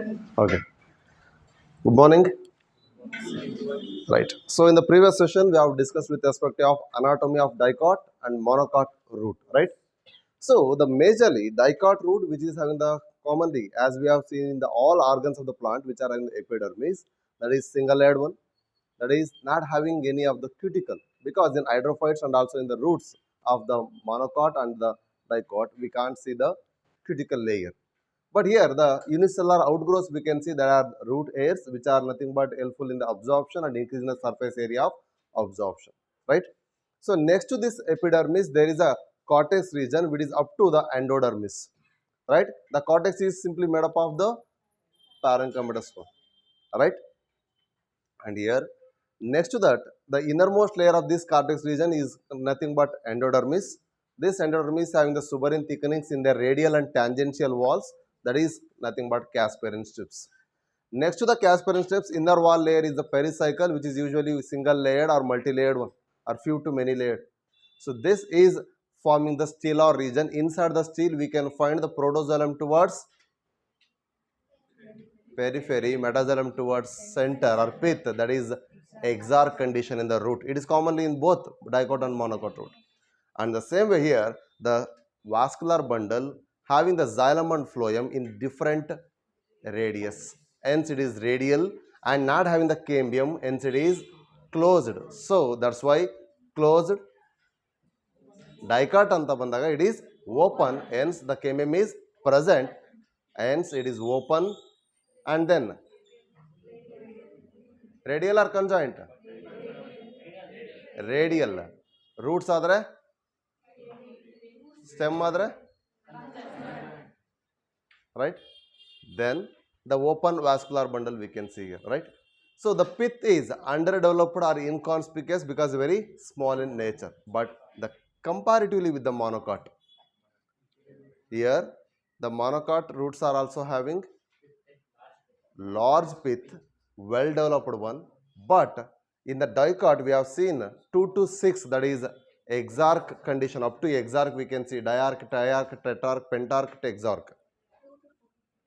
Okay. Good morning. Right. So in the previous session, we have discussed with respect of anatomy of dicot and monocot root. Right. So the majorly dicot root, which is having the commonly, as we have seen in the all organs of the plant, which are in the epidermis, that is single-layered one. That is not having any of the cuticle, because in hydrophytes and also in the roots of the monocot and the dicot, we can't see the cuticle layer. But here the unicellular outgrowths, we can see there are root hairs which are nothing but helpful in the absorption and increasing the surface area of absorption, right? So next to this epidermis there is a cortex region which is up to the endodermis, right? The cortex is simply made up of the parenchymatous one, right? And here next to that the innermost layer of this cortex region is nothing but endodermis. This endodermis having the suberin thickenings in the radial and tangential walls, that is nothing but Casparin strips. Next to the Casparin strips, inner wall layer is the pericycle, which is usually single layered or multi-layered one, or few to many layered. So this is forming the stellar region. Inside the stele we can find the protoxylem towards periphery, metaxylem towards center or pith, that is exarch condition in the root. It is commonly in both dicot and monocot root. And the same way here, the vascular bundle having the xylem and phloem in different radius. Hence it is radial, and not having the cambium, hence it is closed. So that's why closed. Dicot anta bandaga it is open, hence the cambium is present, hence it is open. And then radial or conjoint? Radial. Roots ಆದರೆ stem ಆದರೆ, right? Then the open vascular bundle we can see here, right? So the pith is underdeveloped or inconspicuous because very small in nature, but the comparatively with the monocot, here the monocot roots are also having large pith, well developed one, but in the dicot we have seen 2 to 6, that is exarch condition. Up to exarch we can see diarch, triarch, tetrarch, pentarch, exarch.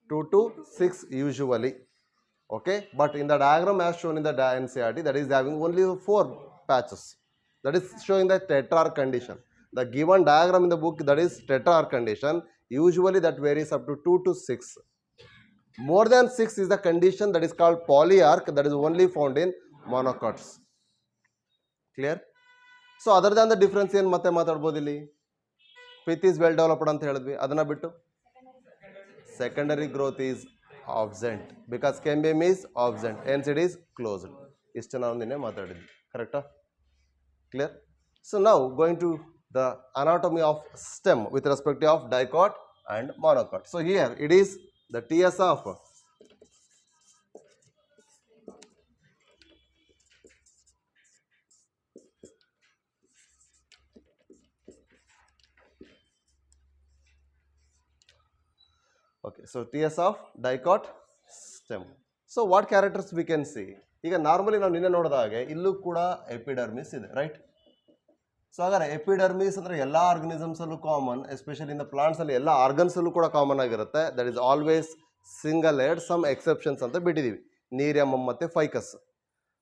2 to 6 usually, okay? But in the diagram as shown in the NCERT, that is having only 4 patches, that is showing the tetrarch condition. The given diagram in the book, that is tetrarch condition, usually that varies up to 2 to 6. More than 6 is the condition that is called polyarch, that is only found in monocots. Clear? So other than the difference ಏನು ಮತ್ತೆ ಮಾತಾಡಬಹುದು ಇಲ್ಲಿ? Pith is well developed ಅಂತ ಹೇಳಿದ್ವಿ, ಅದನ್ನ ಬಿಟ್ಟು secondary growth is absent because cambium is absent, hence it is closed. ಇಷ್ಟು ನಾವು ನಿನ್ನೆ ಮಾತಾಡಿದ್ವಿ, ಕರೆಕ್ಟಾ? Clear? So now going to the anatomy of stem with respect of dicot and monocot. So here it is the TS of okay, so TS of dicot stem. So what characters we can see? ಈಗ normally ನಾವು ನಿನ್ನೆ ನೋಡಿದ ಹಾಗೆ ಇಲ್ಲೂ ಕೂಡ epidermis ಇದೆ, right? So ಹಾಗಾದ್ರೆ epidermis ಅಂದ್ರೆ ಎಲ್ಲ ಆರ್ಗನಿಸಮ್ಸ್ ಅಲ್ಲೂ common, especially in the plants ಅಲ್ಲಿ ಎಲ್ಲ ಆರ್ಗನ್ಸ್ ಅಲ್ಲೂ ಕೂಡ ಕಾಮನ್ ಆಗಿರುತ್ತೆ. That is always single layered, some exceptions ಅಂತ ಬಿಟ್ಟಿದೀವಿ, ನೀರಿಯಮ್ ಮತ್ತೆ ಫೈಕಸ್.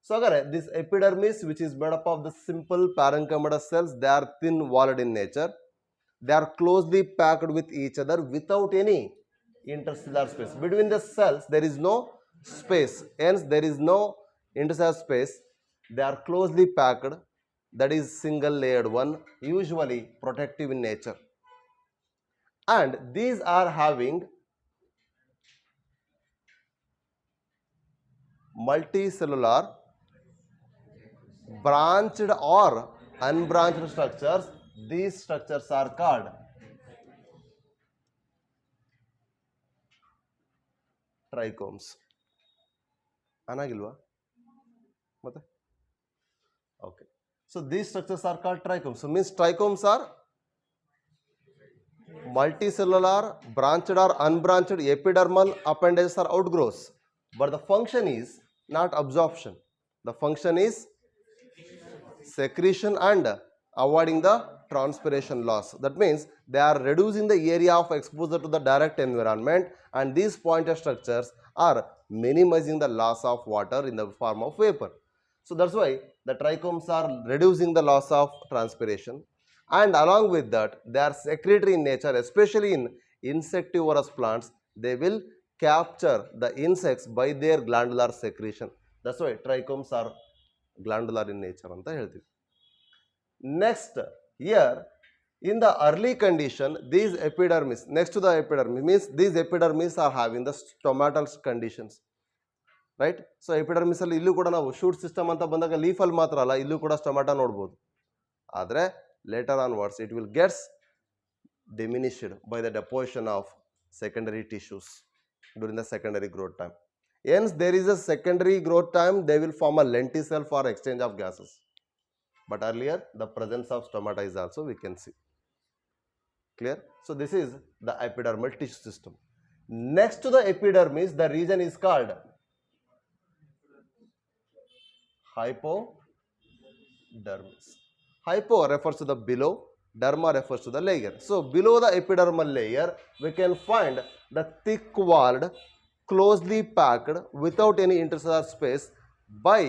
ಸೊ ಹಾಗಾದ್ರೆ this epidermis which is made up of the simple parenchymatous cells, they are thin walled in nature, they are closely packed with each other without any interstellar space. Between the cells there is no space, hence there is no interstellar space. They are closely packed, that is single layered one, usually protective in nature, and these are having multicellular branched or unbranched structures. These structures are called trichomes. ಅನಾಗಿಲ್ವಾ ಮತ್ತೆ? Okay, so these structures are called trichomes. So means trichomes are multicellular branched or unbranched epidermal appendages or outgrowths, but the function is not absorption, the function is secretion and avoiding the transpiration loss. That means they are reducing the area of exposure to the direct environment, and these pointed structures or minimizing the loss of water in the form of vapor. So that's why the trichomes are reducing the loss of transpiration, and along with that they are secretory in nature, especially in insectivorous plants. They will capture the insects by their glandular secretion. That's why trichomes are glandular in nature anta ಹೇಳ್ತೀವಿ. Next, here in the early condition, these epidermis, next to the epidermis, means these epidermis are having the stomatal conditions, right? So epidermis ಅಲ್ಲಿ ಇಲ್ಲೂ ಕೂಡ ನಾವು shoot system ಅಂತ ಬಂದಾಗ leaf ಅಲ್ಲಿ ಮಾತ್ರ ಅಲ್ಲ, ಇಲ್ಲೂ ಕೂಡ ಸ್ಟೊಮ್ಯಾಟ ನೋಡಬಹುದು. ಆದರೆ later onwards it will gets diminished by the deposition of secondary tissues during the secondary growth time. Hence there is a secondary growth time, they will form a lenticel for exchange of gases. But earlier the presence of stomata is also we can see. Clear? So this is the epidermal tissue system. Next to the epidermis, the region is called hypodermis. Hypo refers to the below, derma refers to the layer. So below the epidermal layer, we can find the thick walled, closely packed without any intercellular space by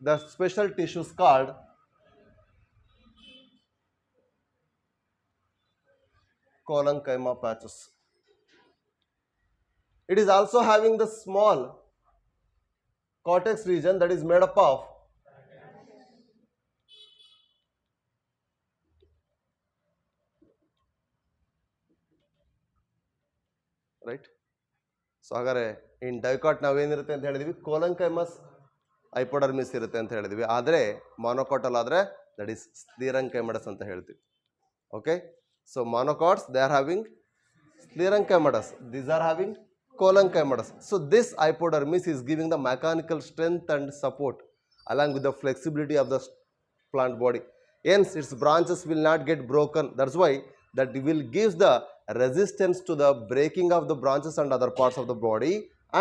the special tissues called collenchyma patches. It is also having the small cortex region that is made up of right. So ಹಾಗಾದ್ರೆ ಇನ್ dicot ನಾವೇನಿರುತ್ತೆ ಅಂತ ಹೇಳಿದ್ವಿ, ಕೋಲಂಕೈಮಸ್ hypodermis ಇರುತ್ತೆ ಅಂತ ಹೇಳಿದ್ವಿ. ಆದರೆ ಮಾನೋಕಾಟಲ್ ಆದರೆ that is sclerenchymatous ಅಂತ ಹೇಳ್ತೀವಿ. Okay, so monocots they are having sclerenchymatous, these are having collenchyma. So this hypodermis is giving the mechanical strength and support along with the flexibility of the plant body. Hence its branches will not get broken. That's why that will gives the resistance to the breaking of the branches and other parts of the body,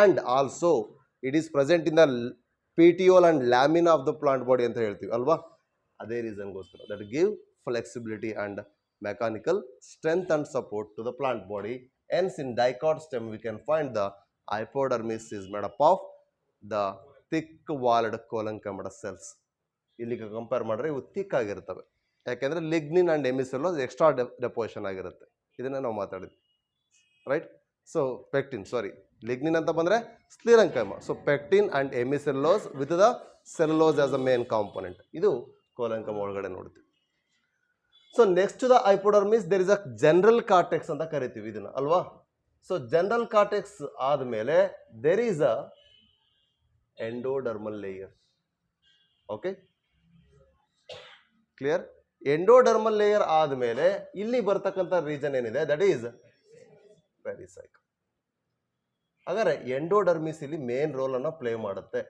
and also it is present in the petiole and lamina of the plant body ಅಂತ ಹೇಳ್ತೀವಿ ಅಲ್ವಾ. ಅದೇ ರೀಸನ್ಗೋಸ್ಕರ that give flexibility and mechanical strength and support to the plant body. Hence in dicot stem we can find the hypodermis is made up of the thick walled collenchyma cells. ಇಲ್ಲಿಗೆ compare ಮಾಡಿದ್ರೆ ಇವು thick ಆಗಿರ್ತವೆ, ಯಾಕೆಂದರೆ lignin and hemicellulose extra deposition ಆಗಿರುತ್ತೆ. ಇದನ್ನು ನಾವು ಮಾತಾಡಿದ್ವಿ, right. So pectin, sorry, lignin ಅಂತ ಬಂದರೆ sclerenchyma. So pectin and hemicellulose with the cellulose as a main component. ಇದು ಕೋಲೆಂಕೈಮಾ ಒಳಗಡೆ ನೋಡ್ತೀವಿ. So next to the hypodermis there is a general cortex ಅಂತ ಕರಿತೀವಿ ಇದನ್ನು ಅಲ್ವಾ. ಸೊ ಜನರಲ್ ಕಾರ್ಟೆಕ್ಸ್ ಆದಮೇಲೆ there is a endodermal layer. Okay, clear. Endodermal layer ಆದಮೇಲೆ ಇಲ್ಲಿ ಬರ್ತಕ್ಕಂಥ ರೀಜನ್ ಏನಿದೆ ದಟ್ ಈಸ್ ಪೆರಿಸೈಕಲ್. ಹಾಗಾದ್ರೆ ಎಂಡೋಡರ್ಮಿಸ್ ಇಲ್ಲಿ ಮೇನ್ ರೋಲ್ ಅನ್ನು ಪ್ಲೇ ಮಾಡುತ್ತೆ.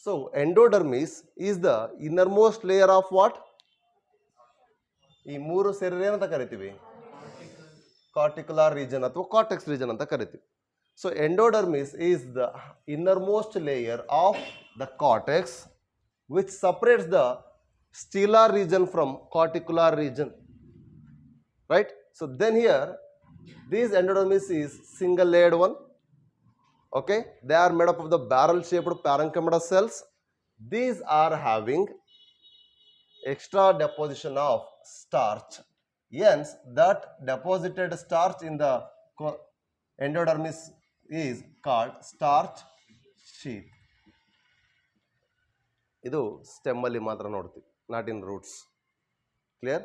So endodermis is the innermost layer of what? ಈ ಮೂರು ಸೇರಿ ಏನಂತ ಕರಿತೀವಿ? ಕಾರ್ಟಿಕ್ಯುಲರ್ ರೀಜನ್ ಅಥವಾ ಕಾರ್ಟೆಕ್ಸ್ ರೀಜನ್ ಅಂತ ಕರಿತೀವಿ. So endodermis is the innermost layer of the cortex which separates the stellar region from corticular region, right? So then here this endodermis is single layered one. Okay, they are made up of the barrel shaped parenchyma cells. These are having extra deposition of starch. Hence that deposited starch in the endodermis is called starch sheath. ಇದು stem ಅಲ್ಲಿ ಮಾತ್ರ ನೋಡ್ತೀವಿ, not in roots. Clear.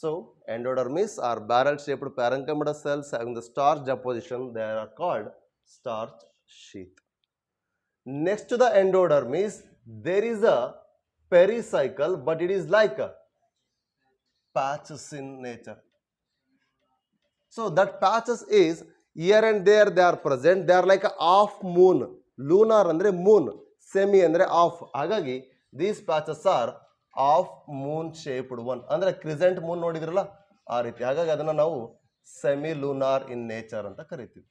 So endodermis are barrel shaped parenchyma cells having the starch deposition, they are called starch sheath. Next to the endodermis there is a pericycle, but it is like patches in nature. So that patches is here and there they are present. They are like a half moon. Lunar ಅಂದ್ರೆ moon, semi ಅಂದರೆ half. ಹಾಗಾಗಿ these patches are of moon shaped one, ಅಂದರೆ crescent moon ನೋಡಿದ್ರಲ್ಲ ಆ ರೀತಿ. ಹಾಗಾಗಿ ಅದನ್ನು ನಾವು ಸೆಮಿ ಲೂನಾರ್ ಇನ್ ನೇಚರ್ ಅಂತ ಕರಿತೀವಿ.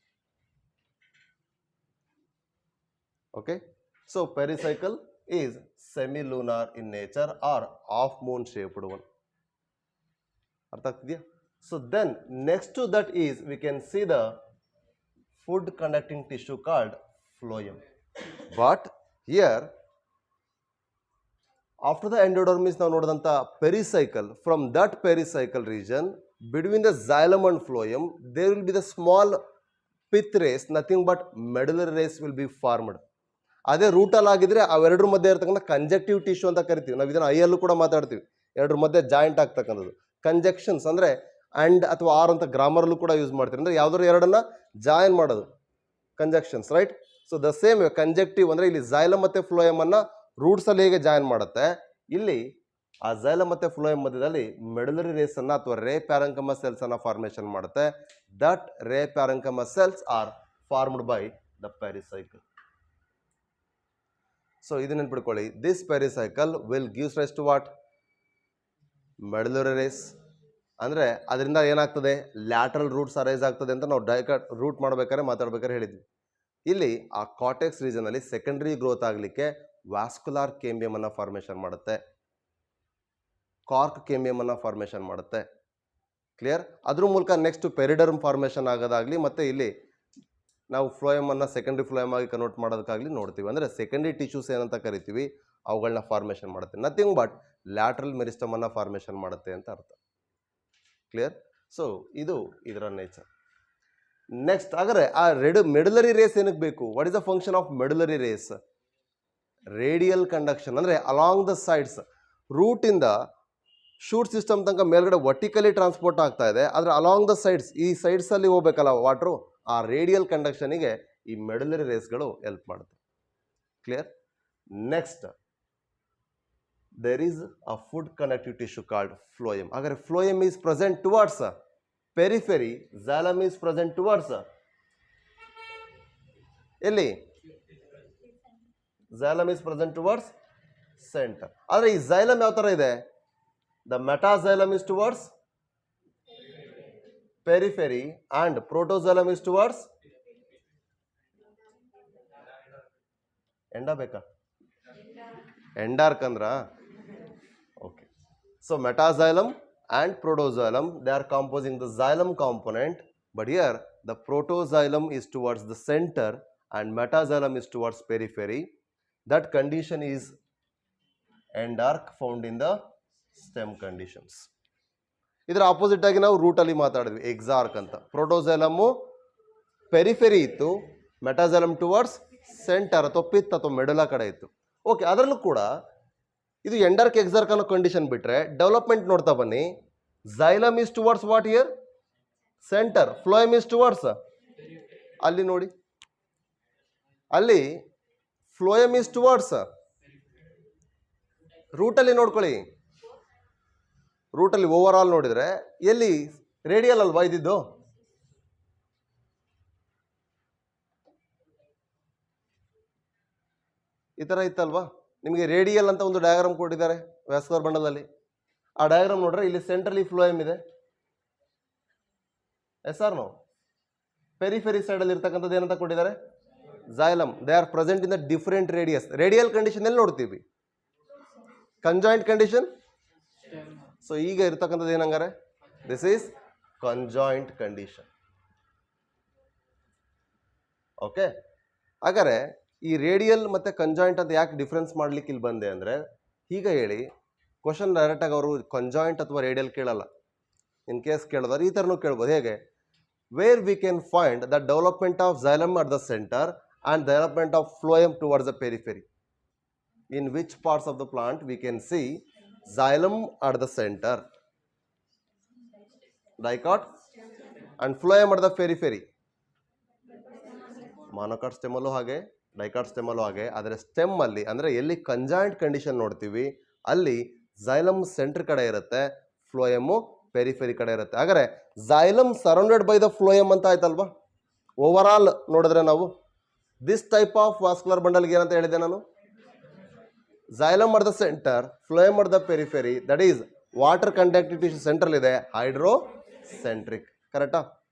Okay, so pericycle is semi lunar in nature or of moon shaped one. ಅರ್ಥ ಆಗ್ತಿದೆಯಾ? So then next to that is we can see the food conducting tissue called phloem. But here after the endodermis ನಾವು ನೋಡಿದಂಥ pericycle, from that pericycle region between the xylem and phloem there will be the small pith race, nothing but medullary race will be formed. ಅದೇ ರೂಟಲ್ಲಿ ಆಗಿದ್ರೆ ಅವೆರಡರ ಮಧ್ಯೆ ಇರತಕ್ಕಂಥ ಕಂಜಕ್ಟಿವ್ tissue ಅಂತ ಕರಿತೀವಿ. ನಾವು ಇದನ್ನು ಐಯಲ್ಲೂ ಕೂಡ ಮಾತಾಡ್ತೀವಿ, ಎರಡರ ಮಧ್ಯೆ ಜಾಯಿಂಟ್ ಆಗ್ತಕ್ಕಂಥದ್ದು ಕಂಜಕ್ಷನ್ಸ್ ಅಂದರೆ ಅಂಡ್ ಅಥವಾ ಆರ್ ಅಂತ ಗ್ರಾಮರಲ್ಲೂ ಕೂಡ ಯೂಸ್ ಮಾಡ್ತೀವಿ. ಅಂದರೆ ಯಾವುದಾದ್ರು ಎರಡನ್ನ ಜಾಯಿನ್ ಮಾಡೋದು ಕಂಜಕ್ಷನ್ಸ್, ರೈಟ್? ಸೊ ದ ಸೇಮ್ ಕಂಜಕ್ಟಿವ್ ಅಂದರೆ ಇಲ್ಲಿ xylem ಮತ್ತು phloem ಅನ್ನ ರೂಟ್ಸ್ ಅಲ್ಲಿ ಹೇಗೆ ಜಾಯಿನ್ ಮಾಡುತ್ತೆ, ಇಲ್ಲಿ ಆ xylem ಮತ್ತು phloem ಮಧ್ಯದಲ್ಲಿ ಮೆಡುಲರಿ ರೇಸ್ ಅನ್ನ ಅಥವಾ ರೇ ಪ್ಯಾರಂಕಮ ಸೆಲ್ಸ್ ಅನ್ನ ಫಾರ್ಮೇಶನ್ ಮಾಡುತ್ತೆ. That ray parenchyma cells are formed by the pericycle. So ಇದನ್ನ ನೆನ್ಪಿಟ್ಕೊಳ್ಳಿ, this pericycle will gives rise to what? Medullary rays. ಅಂದರೆ ಅದರಿಂದ ಏನಾಗ್ತದೆ, ಲ್ಯಾಟ್ರಲ್ ರೂಟ್ಸ್ ಅರೈಸ್ ಆಗ್ತದೆ ಅಂತ ನಾವು ರೂಟ್ ಮಾಡ್ಬೇಕಾದ್ರೆ ಮಾತಾಡ್ಬೇಕಾದ್ರೆ ಹೇಳಿದ್ವಿ. ಇಲ್ಲಿ ಆ ಕಾರ್ಟೆಕ್ಸ್ ರೀಜನ್ ಅಲ್ಲಿ ಸೆಕೆಂಡರಿ ಗ್ರೋತ್ ಆಗಲಿಕ್ಕೆ ವ್ಯಾಸ್ಕುಲಾರ್ ಕೇಂಬಿಯಂ ಅನ್ನ ಫಾರ್ಮೇಶನ್ ಮಾಡುತ್ತೆ, ಕಾರ್ಕ್ ಕೇಂಬಿಯಂ ಅನ್ನ ಫಾರ್ಮೇಶನ್ ಮಾಡುತ್ತೆ. ಕ್ಲಿಯರ್? ಅದ್ರ ಮೂಲಕ ನೆಕ್ಸ್ಟ್ ಪೆರಿಡರ್ಮ್ ಫಾರ್ಮೇಶನ್ ಆಗೋದಾಗ್ಲಿ, ಮತ್ತೆ ಇಲ್ಲಿ ನಾವು ಫ್ಲೋಯಮ್ ಅನ್ನ ಸೆಕೆಂಡರಿ ಫ್ಲೋಯಮ್ ಆಗಿ ಕನ್ವರ್ಟ್ ಮಾಡೋದಕ್ಕಾಗಲಿ ನೋಡ್ತೀವಿ. ಅಂದರೆ ಸೆಕೆಂಡರಿ ಟಿಶ್ಯೂಸ್ ಏನಂತ ಕರಿತೀವಿ ಅವುಗಳನ್ನ ಫಾರ್ಮೇಶನ್ ಮಾಡುತ್ತೆ. ನಥಿಂಗ್ ಬಟ್ ಲ್ಯಾಟ್ರಲ್ ಮೆರಿಸ್ಟಮ್ ಅನ್ನ ಫಾರ್ಮೇಶನ್ ಮಾಡುತ್ತೆ ಅಂತ ಅರ್ಥ. ಕ್ಲಿಯರ್? ಸೊ ಇದು ಇದರ ನೇಚರ್. ನೆಕ್ಸ್ಟ್ ಹಾಗಾದ್ರೆ ಆ ಮೆಡುಲರಿ ರೇಸ್ ಏನಕ್ಕೆ ಬೇಕು? What is the function of medullary rays? Radial conduction. ಅಂದರೆ ಅಲಾಂಗ್ ದ ಸೈಡ್ಸ್, ರೂಟ್ ಇಂದ ಶೂಟ್ ಸಿಸ್ಟಮ್ ತನಕ ಮೇಲ್ಗಡೆ ವರ್ಟಿಕಲಿ ಟ್ರಾನ್ಸ್ಪೋರ್ಟ್ ಆಗ್ತಾ ಇದೆ, ಆದರೆ ಅಲಾಂಗ್ ದ ಸೈಡ್ಸ್, ಈ ಸೈಡ್ಸ್ ಅಲ್ಲಿ ಹೋಗ್ಬೇಕಲ್ಲ ವಾಟ್ರು, ಆ ರೇಡಿಯಲ್ ಕಂಡಕ್ಷನಿಗೆ ಈ ಮೆಡುಲರಿ ರೇಸ್ಗಳು ಹೆಲ್ಪ್ ಮಾಡುತ್ತೆ. Clear? Next there is a food conductive tissue called phloem. Agar phloem is present towards periphery, xylem is present towards ಎಲ್ಲಿ? xylem is present towards center. ಆದರೆ ಈ xylem ಯಾವ ತರ ಇದೆ? The metaxylem is towards periphery and protoxylem is towards ಎಂಡ ಬೇಕಾ? ಎಂಡಾರ್ಕ್ ಅಂದ್ರ? Okay. So metaxylem and protoxylem, they are composing the xylem component, but here the protoxylem is towards the center and metaxylem is towards periphery. That condition is endark, found in the stem conditions. ಇದರ opposite ಆಗಿ ನಾವು root ಅಲ್ಲಿ ಮಾತಾಡಿದ್ವಿ, exarch ಅಂತ. ಪ್ರೋಟೋಸೈಲಮ್ periphery ಇತ್ತು, ಮೆಟಾಸೈಲಮ್ towards centre ಅಥವಾ pith ಅಥವಾ ಮೆಡುಲಾ ಕಡೆ ಇತ್ತು. ಓಕೆ, ಅದರಲ್ಲೂ ಕೂಡ ಇದು ಎಂಡಾರ್ಕ್ ಎಕ್ಸಾರ್ಕ್ ಅನ್ನೋ ಕಂಡೀಷನ್ ಬಿಟ್ರೆ ಡೆವಲಪ್ಮೆಂಟ್ ನೋಡ್ತಾ ಬನ್ನಿ. xylem is towards what here? Center. phloem is towards ಅಲ್ಲಿ ನೋಡಿ, ಅಲ್ಲಿ phloem is towards ರೂಟಲ್ಲಿ ನೋಡ್ಕೊಳ್ಳಿ. ರೂಟಲ್ಲಿ ಓವರ್ ಆಲ್ ನೋಡಿದ್ರೆ ಎಲ್ಲಿ ರೇಡಿಯಲ್ ಅಲ್ವಾ ಇದ್ದಿದ್ದು? ಈ ಥರ ಇತ್ತಲ್ವಾ? ನಿಮಗೆ ರೇಡಿಯಲ್ ಅಂತ ಒಂದು ಡಯಾಗ್ರಾಮ್ ಕೊಟ್ಟಿದ್ದಾರೆ ವ್ಯಾಸ್ಕುಲರ್ ಬಂಡಲಲ್ಲಿ. ಆ ಡಯಾಗ್ರಾಮ್ ನೋಡ್ರೆ ಇಲ್ಲಿ ಸೆಂಟ್ರಲಿ ಫ್ಲೋಯಮ್ ಇದೆ, ಎಸ್ ಆರ್ ನೋ? ಪೆರಿಫೆರಿ ಸೈಡಲ್ಲಿ ಇರ್ತಕ್ಕಂಥದ್ದು ಏನಂತ ಕೊಟ್ಟಿದ್ದಾರೆ? xylem. They are present in the different radius. Radial condition ಎಲ್ಲಿ ನೋಡ್ತೀವಿ? Conjoint condition. ಸೊ ಈಗ ಇರ್ತಕ್ಕಂಥದ್ದು ಏನಂಗಾರೆ? This is conjoint condition. Okay, ಹಾಗಾದ್ರೆ ಈ ರೇಡಿಯಲ್ ಮತ್ತು ಕಂಜಾಯಿಂಟ್ ಅಂತ ಯಾಕೆ ಡಿಫ್ರೆನ್ಸ್ ಮಾಡ್ಲಿಕ್ಕೆ ಇಲ್ಲಿ ಬಂದೆ ಅಂದರೆ, ಹೀಗೆ ಹೇಳಿ ಕ್ವಶನ್ ಡೈರೆಕ್ಟಾಗಿ ಅವರು ಕಂಜಾಯಿಂಟ್ ಅಥವಾ ರೇಡಿಯಲ್ ಕೇಳಲ್ಲ. ಇನ್ ಕೇಸ್ ಕೇಳೋದಾದ್ರೆ ಈ ಥರನೂ ಕೇಳ್ಬೋದು. ಹೇಗೆ? Where we can find the development of xylem at the centre and development of phloem towards the periphery. In which parts of the plant we can see xylem at the centre, dicot, and phloem at the periphery. Monocot ಸ್ಟೆಮಲ್ಲೂ ಹಾಗೆ, dicot ಸ್ಟೆಮಲ್ಲೂ ಹಾಗೆ. ಆದರೆ stem ಅಲ್ಲಿ ಅಂದರೆ ಎಲ್ಲಿ conjoint condition ನೋಡ್ತೀವಿ ಅಲ್ಲಿ xylem centre ಕಡೆ ಇರುತ್ತೆ, phloem ಪೆರಿಫೆರಿ ಕಡೆ ಇರುತ್ತೆ. ಹಾಗಾದ್ರೆ xylem surrounded by the phloem ಅಂತ ಆಯ್ತಲ್ವಾ? ಓವರ್ ಆಲ್ ನೋಡಿದ್ರೆ ನಾವು ದಿಸ್ ಟೈಪ್ ಆಫ್ ವಾಸ್ಕುಲರ್ ಬಂಡಲ್ಗೆ ಏನಂತ ಹೇಳಿದೆ ನಾನು? xylem at the centre, phloem at the periphery. That is water conductive tissue central ಇದೆ, ಹೈಡ್ರೋಸೆಂಟ್ರಿಕ್. ಕರೆಕ್ಟಾ?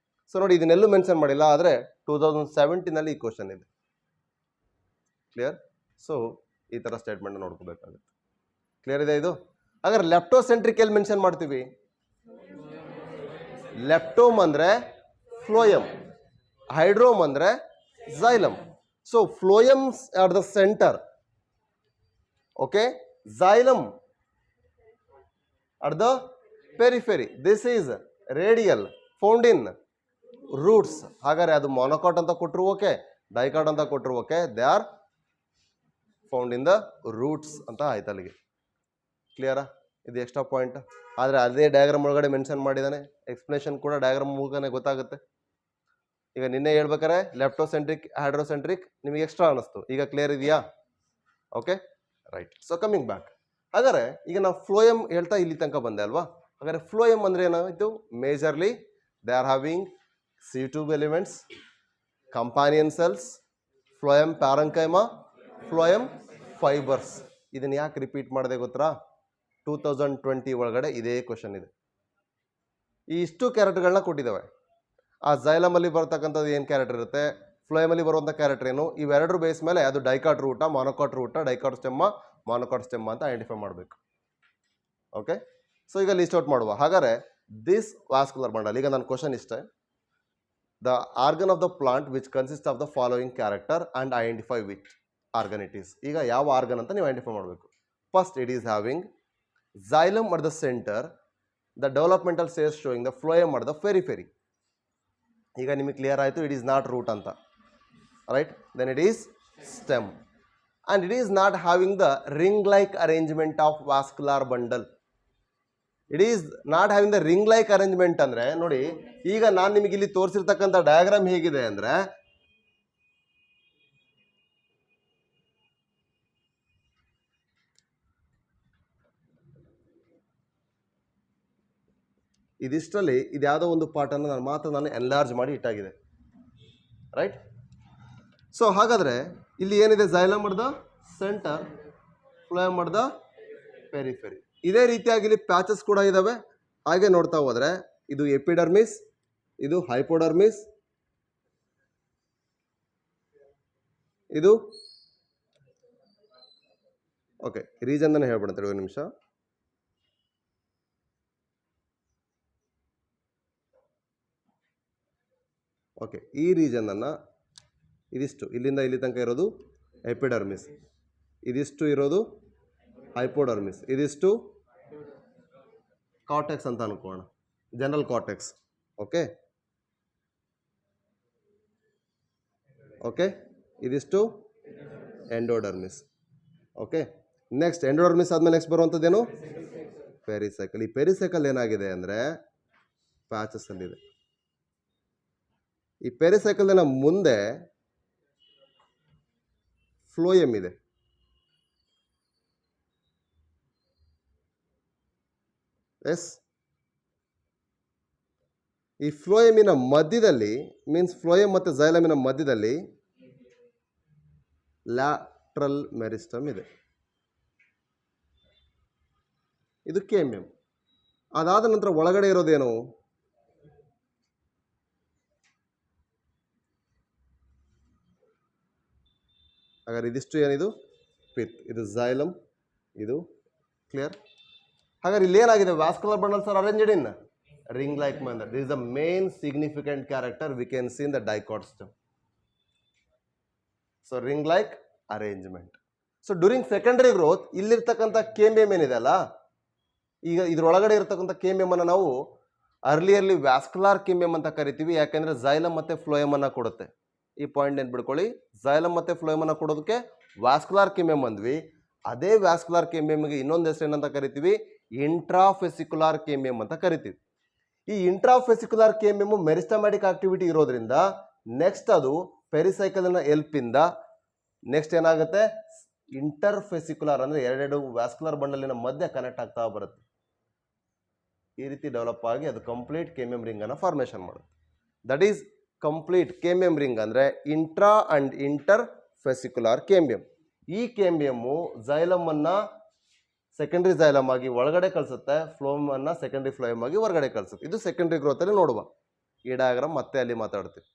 ಸೊ ನೋಡಿ, ಇದನ್ನೆಲ್ಲೂ ಮೆನ್ಷನ್ ಮಾಡಿಲ್ಲ, ಆದರೆ 2017 ಈ ಕ್ವಶನ್ ಇದೆ. ಕ್ಲಿಯರ್? ಸೊ ಈ ಥರ ಸ್ಟೇಟ್ಮೆಂಟ್ ನೋಡ್ಕೋಬೇಕಾಗುತ್ತೆ. ಕ್ಲಿಯರ್ ಇದೆ ಇದು? ಹಾಗಾದ್ರೆ ಲೆಪ್ಟೋಸೆಂಟ್ರಿಕ್ ಎಲ್ಲಿ ಮೆನ್ಷನ್ ಮಾಡ್ತೀವಿ? ಲೆಪ್ಟೋಮ್ ಅಂದರೆ ಫ್ಲೋಯಮ್, ಹೈಡ್ರೋಮ್ ಅಂದ್ರೆ xylem. So phloems are the center. Okay, xylem at the periphery. This is radial, found in roots. ಹಾಗಾದ್ರೆ ಅದು ಮೊನೊಕಾಟ್ ಅಂತ ಕೊಟ್ಟರು ಓಕೆ, ಡೈಕಾಟ್ ಅಂತ ಕೊಟ್ಟರು okay, they are found in the roots ಅಂತ ಆಯ್ತು ಅಲ್ಲಿಗೆ. ಕ್ಲಿಯರಾ? ಇದು ಎಕ್ಸ್ಟ್ರಾ ಪಾಯಿಂಟ್. ಆದರೆ ಅದೇ ಡಯಾಗ್ರಾಮ್ ಒಳಗಡೆ ಮೆನ್ಷನ್ ಮಾಡಿದ್ದಾನೆ, ಎಕ್ಸ್ಪ್ಲನೇಷನ್ ಕೂಡ ಡಯಾಗ್ರಾಮ್ ಮೂಲಕನೇ ಗೊತ್ತಾಗುತ್ತೆ. ಈಗ ನಿನ್ನೆ ಹೇಳ್ಬೇಕಾರೆ ಲೆಪ್ಟೋಸೆಂಟ್ರಿಕ್ ಹೈಡ್ರೋಸೆಂಟ್ರಿಕ್ ನಿಮಗೆ ಎಕ್ಸ್ಟ್ರಾ ಅನಿಸ್ತು, ಈಗ ಕ್ಲಿಯರ್ ಇದೆಯಾ? Okay, right. So coming back, ಹಾಗಾದ್ರೆ ಈಗ ನಾವು ಫ್ಲೋಯಮ್ ಹೇಳ್ತಾ ಇಲ್ಲಿ ತನಕ ಬಂದೆ ಅಲ್ವಾ? ಹಾಗಾದ್ರೆ ಫ್ಲೋಯಮ್ ಅಂದ್ರೆ ಏನಾಯಿತು? Majorly they are having C2 elements, companion cells, phloem parenchyma, phloem fibres. ಇದನ್ನ ಯಾಕೆ ರಿಪೀಟ್ ಮಾಡಿದೆ ಗೊತ್ತಾ? 2020 ಒಳಗಡೆ ಇದೇ ಕ್ವಶನ್ ಇದೆ. ಈ ಇಷ್ಟು ಕ್ಯಾರೆಕ್ಟರ್ಗಳನ್ನ ಕೊಟ್ಟಿದ್ದಾವೆ. ಆ ಜೈಲಮಲ್ಲಿ ಬರ್ತಕ್ಕಂಥದ್ದು ಏನು ಕ್ಯಾರೆಕ್ಟರ್ ಇರುತ್ತೆ, ಫ್ಲೋಯಮಲ್ಲಿ ಬರುವಂಥ ಕ್ಯಾರೆಕ್ಟರ್ ಏನು, ಇವೆರಡರ ಬೇಸ್ ಮೇಲೆ ಅದು ಡೈಕಾಟ್ ರೂಟ, ಮಾನೋಕಾಟ್ ರೂಟ, ಡೈಕಾಟ್ ಸ್ಟೆಮ್ಮ, ಮಾನೋಕಾಟ್ ಸ್ಟೆಮ್ಮ ಅಂತ ಐಡೆಂಟಿಫೈ ಮಾಡಬೇಕು. ಓಕೆ, ಸೊ ಈಗ ಲಿಸ್ಟ್ ಔಟ್ ಮಾಡುವ. ಹಾಗಾದ್ರೆ ದಿಸ್ ವಾಸ್ಕುಲರ್ ಬಂಡಲ್, ಈಗ ನನ್ನ ಕ್ವಶನ್ ಇಷ್ಟೇ, the organ of the plant which consist of the following character and identify which organ it is. ಈಗ ಯಾವ ಆರ್ಗನ್ ಅಂತ ನೀವು ಐಡೆಂಟಿಫೈ ಮಾಡಬೇಕು. First, it is having xylem at the center, the developmental stage showing the phloem at the periphery. ಈಗ ನಿಮಗೆ clear ಆಯಿತು, it is not root ಅಂತ, right? Then it is stem and it is not having the ring like arrangement of vascular bundle. It is not having the ring like arrangement ಅಂದ್ರೆ ನೋಡಿ, ಈಗ ನಾನು ನಿಮಗೆ ಇಲ್ಲಿ ತೋರಿಸಿರ್ತಕ್ಕಂಥ ಡಯಾಗ್ರಾಮ್ ಹೇಗಿದೆ ಅಂದ್ರೆ, ಇದಿಷ್ಟರಲ್ಲಿ ಇದ್ಯಾವುದೋ ಒಂದು ಪಾರ್ಟನ್ನು ನಾನು ಎನ್ಲಾರ್ಜ್ ಮಾಡಿ ಇಟ್ಟಾಗಿದೆ, ರೈಟ್? ಸೊ ಹಾಗಾದರೆ ಇಲ್ಲಿ ಏನಿದೆ, xylem at the centre, phloem at the periphery. ಇದೇ ರೀತಿಯಾಗಿ ಇಲ್ಲಿ ಪ್ಯಾಚಸ್ ಕೂಡ ಇದ್ದಾವೆ. ಹಾಗೆ ನೋಡ್ತಾ ಹೋದರೆ ಇದು ಎಪಿಡರ್ಮಿಸ್, ಇದು ಹೈಪೋಡರ್ಮಿಸ್, ಇದು ಓಕೆ ರೀಜನ್ ಅನ್ನು ಹೇಳ್ಬಿಡ್ತಾರೆ ಒಂದು ನಿಮಿಷ. ಓಕೆ, ಈ ರೀಜನ್ ಅನ್ನು ಇದಿಷ್ಟು ಇಲ್ಲಿಂದ ಇಲ್ಲಿ ತನಕ ಇರೋದು ಎಪಿಡರ್ಮಿಸ್, ಇದಿಷ್ಟು ಇರೋದು ಹೈಪೋಡರ್ಮಿಸ್, ಇದಿಷ್ಟು ಕಾರ್ಟೆಕ್ಸ್ ಅಂತ ಅನ್ಕೋಣ, ಜನರಲ್ ಕಾರ್ಟೆಕ್ಸ್. ಓಕೆ ಓಕೆ, ಇದಿಷ್ಟು ಎಂಡೋಡರ್ಮಿಸ್. ಓಕೆ, ನೆಕ್ಸ್ಟ್ ಎಂಡೋಡರ್ಮಿಸ್ ಆದಮೇಲೆ ನೆಕ್ಸ್ಟ್ ಬರುವಂಥದ್ದೇನು, ಪೆರಿಸೈಕಲ್. ಈ ಪೆರಿಸೈಕಲ್ ಏನಾಗಿದೆ ಅಂದರೆ ಪ್ಯಾಚಸ್ ಅಲ್ಲಿದೆ. ಈ ಪೆರಿಸೈಕಲ್ನ ಮುಂದೆ ಫ್ಲೋಯಮ್ ಇದೆ. ಎಸ್, ಈ ಫ್ಲೋಯಮಿನ ಮಧ್ಯದಲ್ಲಿ, ಮೀನ್ಸ್ ಫ್ಲೋಯಮ್ ಮತ್ತು xylem ಮಧ್ಯದಲ್ಲಿ ಲ್ಯಾಟ್ರಲ್ ಮೆರಿಸ್ಟಮ್ ಇದೆ. ಇದು ಕೇಮಿಯಂ. ಅದಾದ ನಂತರ ಒಳಗಡೆ ಇರೋದೇನು, ಹಾಗಾದ್ರೆ ಇದಿಷ್ಟು ಏನಿದು ಪಿತ್, ಇದು xylem, ಇದು ಕ್ಲಿಯರ್. ಹಾಗಾದ್ರೆ ಇಲ್ಲಿ ಏನಾಗಿದೆ, vascular bundles are arranged in ring like manner. This is the main significant character we can see in the dicot stem. So ring like arrangement. So during secondary growth ಇಲ್ಲಿರ್ತಕ್ಕಂಥ cambium ಏನಿದೆ ಅಲ್ಲ, ಈಗ ಇದ್ರೊಳಗಡೆ ಇರತಕ್ಕಂಥ ಕೇಮಿಯಂ ಅನ್ನು ನಾವು ಅರ್ಲಿಯರ್ಲಿ ವ್ಯಾಸ್ಕುಲಾರ್ ಕೇಮಿಯಂ ಅಂತ ಕರಿತೀವಿ. ಯಾಕೆಂದ್ರೆ xylem ಮತ್ತೆ ಫ್ಲೋಯಮ್ ಅನ್ನ ಕೊಡುತ್ತೆ. ಈ ಪಾಯಿಂಟ್ ನೆನ್ಪಿಡ್ಕೊಳ್ಳಿ, xylem ಮತ್ತೆ ಫ್ಲೋಯಮ್ ಅನ್ನ ಕೊಡೋದಕ್ಕೆ ವ್ಯಾಸ್ಕುಲಾರ್ ಕೇಮಿಯಂ ಅಂದ್ವಿ. ಅದೇ ವ್ಯಾಸ್ಕುಲಾರ್ ಕೇಮಿಯಂಗೆ ಇನ್ನೊಂದು ಹೆಸರು ಏನಂತ ಕರಿತೀವಿ, ಇಂಟ್ರಾಫೆಸಿಕ್ಯುಲಾರ್ ಕೇಮಿಯಂ ಅಂತ ಕರಿತೀವಿ. ಈ ಇಂಟ್ರಾಫೆಸಿಕ್ಯುಲಾರ್ ಕೇಮಿಯಂ ಮೆರಿಸ್ಟಮ್ಯಾಟಿಕ್ ಆಕ್ಟಿವಿಟಿ ಇರೋದ್ರಿಂದ ನೆಕ್ಸ್ಟ್ ಅದು ಪೆರಿಸೈಕಲ್ನ ಎಲ್ಪಿಂದ ನೆಕ್ಸ್ಟ್ ಏನಾಗುತ್ತೆ, ಇಂಟರ್ಫೆಸಿಕ್ಯುಲಾರ್ ಅಂದರೆ ಎರಡೆರಡು ವ್ಯಾಸ್ಕುಲರ್ ಬಂಡಲಿನ ಮಧ್ಯೆ ಕನೆಕ್ಟ್ ಆಗ್ತಾ ಬರುತ್ತೆ. ಈ ರೀತಿ ಡೆವಲಪ್ ಆಗಿ ಅದು ಕಂಪ್ಲೀಟ್ ಕೇಮಿಯಂ ರಿಂಗ್ ಅನ್ನು ಫಾರ್ಮೇಷನ್ ಮಾಡುತ್ತೆ. That is complete cambium ring ಅಂದರೆ ಇಂಟ್ರಾ ಅಂಡ್ ಇಂಟರ್ ಫೆಸಿಕ್ಯುಲಾರ್ ಕೇಮಿಯಂ. ಈ ಕೇಮಿಯಮ್ಮು xylem ಅನ್ನ ಸೆಕೆಂಡ್ರಿ xylem ಆಗಿ ಒಳಗಡೆ ಕಳಿಸುತ್ತೆ, ಫ್ಲೋಯಮ್ ಅನ್ನ ಸೆಕೆಂಡ್ರಿ ಫ್ಲೋಯಮ್ ಆಗಿ ಹೊರಗಡೆ ಕಳಿಸುತ್ತೆ. ಇದು ಸೆಕೆಂಡ್ರಿ ಗ್ರೋತ್ ಅಲ್ಲಿ ನೋಡುವ. ಈ ಡಯಾಗ್ರಾಮ್ ಮತ್ತೆ ಅಲ್ಲಿ ಮಾತಾಡ್ತೀವಿ.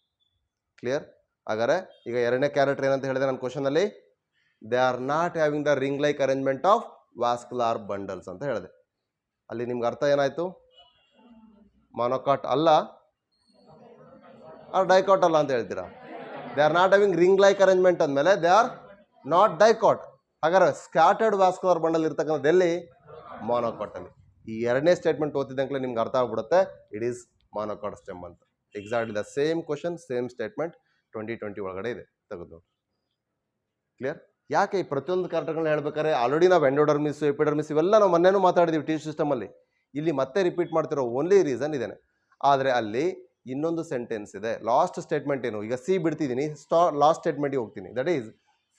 ಕ್ಲಿಯರ್? ಹಾಗಾದ್ರೆ ಈಗ ಎರಡನೇ ಕ್ಯಾರೆಕ್ಟರ್ ಏನಂತ ಹೇಳಿದೆ ನನ್ನ ಕ್ವಶನ್ ಅಲ್ಲಿ, they are not having the ring like arrangement of vascular bundles ಅಂತ ಹೇಳಿದೆ. ಅಲ್ಲಿ ನಿಮ್ಗೆ ಅರ್ಥ ಏನಾಯ್ತು, ಮಾನೋಕಾಟ್ ಅಲ್ಲ, ಆರ್ ಡೈಕಾಟ್ ಅಲ್ಲ ಅಂತ ಹೇಳ್ತೀರಾ? They are not having ring like arrangement ಅಂದಮೇಲೆ ದೇ ಆರ್ ನಾಟ್ ಡೈಕಾಟ್. ಹಾಗಾದ್ರೆ ಸ್ಕ್ಯಾಟರ್ಡ್ ವ್ಯಾಸ್ಕ್ಯುಲರ್ ಬಂಡಲ್ ಇರ್ತಕ್ಕಂಥದ್ದು ಎಲ್ಲಿ? ಮೊನೊಕಾಟ್ ಅಲ್ಲಿ. ಈ ಎರಡನೇ ಸ್ಟೇಟ್ಮೆಂಟ್ ಓದಿದಂಕ್ಲೆ ನಿಮ್ಗೆ ಅರ್ಥ ಆಗ್ಬಿಡುತ್ತೆ ಇಟ್ ಈಸ್ ಮೊನೊಕಾಟ್ ಸ್ಟೆಮ್ ಅಂತ. Exactly the same question same statement 2020 ಒಳಗಡೆ ಇದೆ, ತೆಗೆದು ನೋಡಿ. ಕ್ಲಿಯರ್? ಯಾಕೆ ಈ ಪ್ರತಿಯೊಂದು ಕ್ಯಾರೆಕ್ಟರ್ಗಳನ್ನ ಹೇಳ್ಬೇಕಾದ್ರೆ ಆಲ್ರೆಡಿ ನಾವು ಎಂಡೋಡರ್ಮಿಸ್ ಎಪಿಡರ್ಮಿಸ್ ಇವೆಲ್ಲ ನಾವು ಮೊನ್ನೆನೂ ಮಾತಾಡಿದೀವಿ ಟಿ ಸಿಸ್ಟಮಲ್ಲಿ. ಇಲ್ಲಿ ಮತ್ತೆ ರಿಪೀಟ್ ಮಾಡ್ತಿರೋ ಓನ್ಲಿ ರೀಸನ್ ಇದೇನೆ. ಆದರೆ ಅಲ್ಲಿ ಇನ್ನೊಂದು ಸೆಂಟೆನ್ಸ್ ಇದೆ. ಲಾಸ್ಟ್ ಸ್ಟೇಟ್ಮೆಂಟ್ ಏನು? ಈಗ ಸಿ ಬಿಡ್ತಿದ್ದೀನಿ, ಲಾಸ್ಟ್ ಸ್ಟೇಟ್ಮೆಂಟ್ಗೆ ಹೋಗ್ತೀನಿ. That is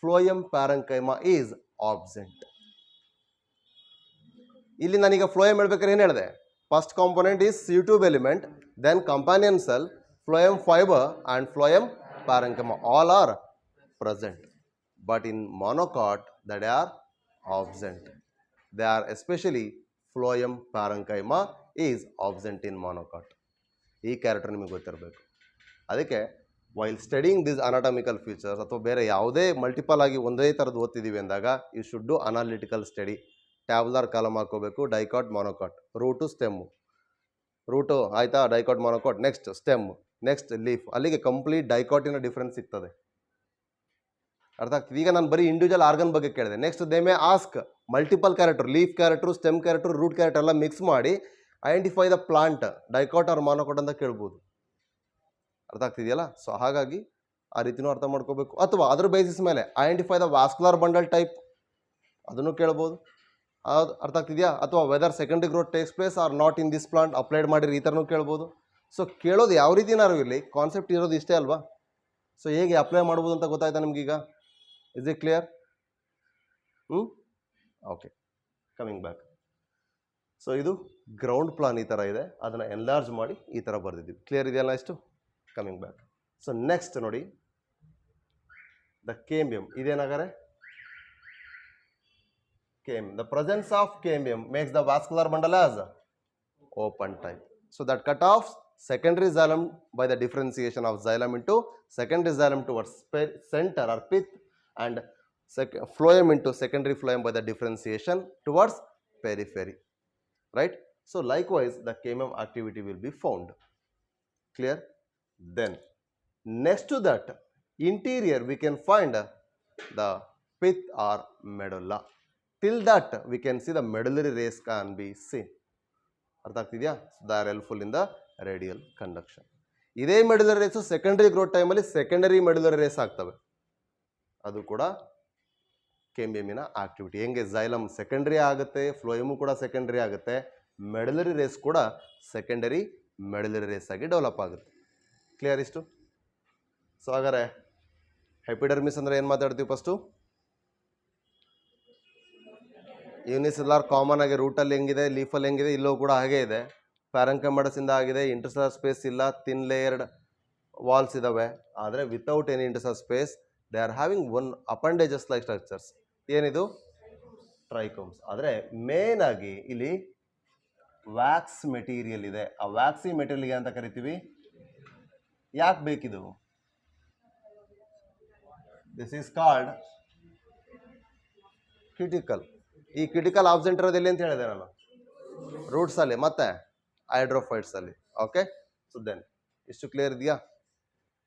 phloem parenchyma is absent. ಇಲ್ಲಿ ನಾನೀಗ ಫ್ಲೋಯಮ್ ಹೇಳ್ಬೇಕಾದ್ರೆ ಏನು ಹೇಳಿದೆ? First component is sieve tube element, then companion cell, phloem fibre and phloem parenchyma all are present, but in monocot that are absent. They are especially phloem parenchyma is absent in monocot. ಈ character ನಿಮಗೆ ಗೊತ್ತಿರಬೇಕು. ಅದಕ್ಕೆ while studying this anatomical features ಅಥವಾ ಬೇರೆ ಯಾವುದೇ multiple ಆಗಿ ಒಂದೇ ಥರದ್ದು ಓದ್ತಿದ್ದೀವಿ ಅಂದಾಗ you should do analytical study. Tabular column ಹಾಕೋಬೇಕು. Dicot, monocot, root, stem. Root ಆಯಿತಾ, dicot, monocot, next stem, next leaf. ಅಲ್ಲಿಗೆ ಕಂಪ್ಲೀಟ್ ಡೈಕಾಟಿನ ಡಿಫ್ರೆನ್ಸ್ ಸಿಗ್ತದೆ. ಅರ್ಥ ಆಗ್ತದೆ? ಈಗ ನಾನು ಬರೀ ಇಂಡಿವಿಜುವಲ್ ಆರ್ಗನ್ ಬಗ್ಗೆ ಕೇಳಿದೆ. Next they may ask multiple character, leaf character, stem character, root character ಎಲ್ಲ ಮಿಕ್ಸ್ ಮಾಡಿ identify the plant, dicot or monocot ಅಂತ ಕೇಳ್ಬೋದು. ಅರ್ಥ ಆಗ್ತಿದೆಯಲ್ಲ? ಸೊ ಹಾಗಾಗಿ ಆ ರೀತಿನೂ ಅರ್ಥ ಮಾಡ್ಕೋಬೇಕು. ಅಥವಾ ಅದ್ರ ಬೇಸಿಸ್ ಮೇಲೆ identify the vascular bundle type, ಅದನ್ನು ಕೇಳ್ಬೋದು. ಅರ್ಥ ಆಗ್ತಿದೆಯಾ? ಅಥವಾ whether secondary growth takes place or not in this plant, applied ಮಾಡಿರಿ, ಈ ಥರನೂ ಕೇಳ್ಬೋದು. ಸೊ ಕೇಳೋದು ಯಾವ ರೀತಿನಾರು ಇರಲಿ, ಕಾನ್ಸೆಪ್ಟ್ ಇರೋದು ಇಷ್ಟೇ ಅಲ್ವಾ? ಸೊ ಹೇಗೆ ಅಪ್ಲೈ ಮಾಡ್ಬೋದು ಅಂತ ಗೊತ್ತಾಯ್ತಾ ನಿಮ್ಗೀಗ? Is it clear? Okay, coming back. So ಇದು ಗ್ರೌಂಡ್ ಪ್ಲಾನ್ ಈ ಥರ ಇದೆ, ಅದನ್ನು ಎನ್ಲಾರ್ಜ್ ಮಾಡಿ ಈ ಥರ ಬರೆದಿದ್ದೀವಿ. ಕ್ಲಿಯರ್ ಇದೆಯಲ್ಲ ಇಷ್ಟು? Coming back. ಸೊ ನೆಕ್ಸ್ಟ್ ನೋಡಿ, ದ ಕೇಂಬಿಯಂ ಇದೇನಾಗಾರೆ cambium. The presence of cambium makes the vascular bundle as open type. So that cut off secondary xylem by the differentiation of xylem into secondary xylem towards center or pith, and phloem into secondary phloem by the differentiation towards periphery, right? So likewise the cambium activity will be found. Clear? Then next to that interior we can find the pith or medulla. Till that we can see the medullary rays can be seen. ಅರ್ಥ ಆಗ್ತಿದೆಯಾ? They are helpful in the radial conduction. ಇದೇ medullary rays secondary growth ಟೈಮಲ್ಲಿ secondary medullary rays ಆಗ್ತವೆ. ಅದು ಕೂಡ ಕೇಂಬಿಯಮಿನ activity. ಹೆಂಗೆ xylem secondary ಆಗುತ್ತೆ, ಫ್ಲೋಯಮು ಕೂಡ ಸೆಕೆಂಡರಿ ಆಗುತ್ತೆ, ಮೆಡುಲರಿ ರೇಸ್ ಕೂಡ ಸೆಕೆಂಡರಿ ಮೆಡುಲರಿ ರೇಸ್ ಆಗಿ ಡೆವಲಪ್ ಆಗುತ್ತೆ. ಕ್ಲಿಯರ್ ಇಷ್ಟು? ಸೊ ಹಾಗಾದ್ರೆ ಎಪಿಡರ್ಮಿಸ್ ಅಂದರೆ ಏನು ಮಾತಾಡ್ತೀವಿ? ಫಸ್ಟು ಯೂನಿಸೆಲ್ಯುಲಾರ್ ಕಾಮನ್ ಆಗಿ ರೂಟಲ್ಲಿ ಹೆಂಗಿದೆ, ಲೀಫಲ್ಲಿ ಹೆಂಗಿದೆ, ಇಲ್ಲೂ ಕೂಡ ಹಾಗೇ ಇದೆ. ಪ್ಯಾರಂಕೈಮಡಸಿಂದ ಆಗಿದೆ. ಇಂಟರ್ಸೆಲ್ಯುಲರ್ ಸ್ಪೇಸ್ ಇಲ್ಲ, ಥಿನ್ ಲೇಯರ್ಡ್ ವಾಲ್ಸ್ ಇದಾವೆ. ಆದರೆ without any intercellular space they are having one appendages like structures. ಏನಿದು? ಟ್ರೈಕೋಮ್ಸ್. ಆದರೆ ಮೇನ್ ಆಗಿ ಇಲ್ಲಿ ವ್ಯಾಕ್ಸ್ ಮೆಟೀರಿಯಲ್ ಇದೆ. ಆ ವ್ಯಾಕ್ಸಿ ಮೆಟೀರಿಯಲ್ಗೆ ಅಂತ ಕರಿತೀವಿ. ಯಾಕೆ ಬೇಕಿದು? This is called cuticle. ಈ ಕ್ಯೂಟಿಕಲ್ ಆಬ್ಸೆಂಟ್ ಇರೋದು ಎಲ್ಲಿ ಅಂತ ಹೇಳಿದೆ ನಾನು? ರೂಟ್ಸಲ್ಲಿ ಮತ್ತು ಹೈಡ್ರೋಫೈಟ್ಸಲ್ಲಿ. ಓಕೆ, ಸೊ ದೆನ್ ಇಷ್ಟು ಕ್ಲಿಯರ್ ಇದೆಯಾ?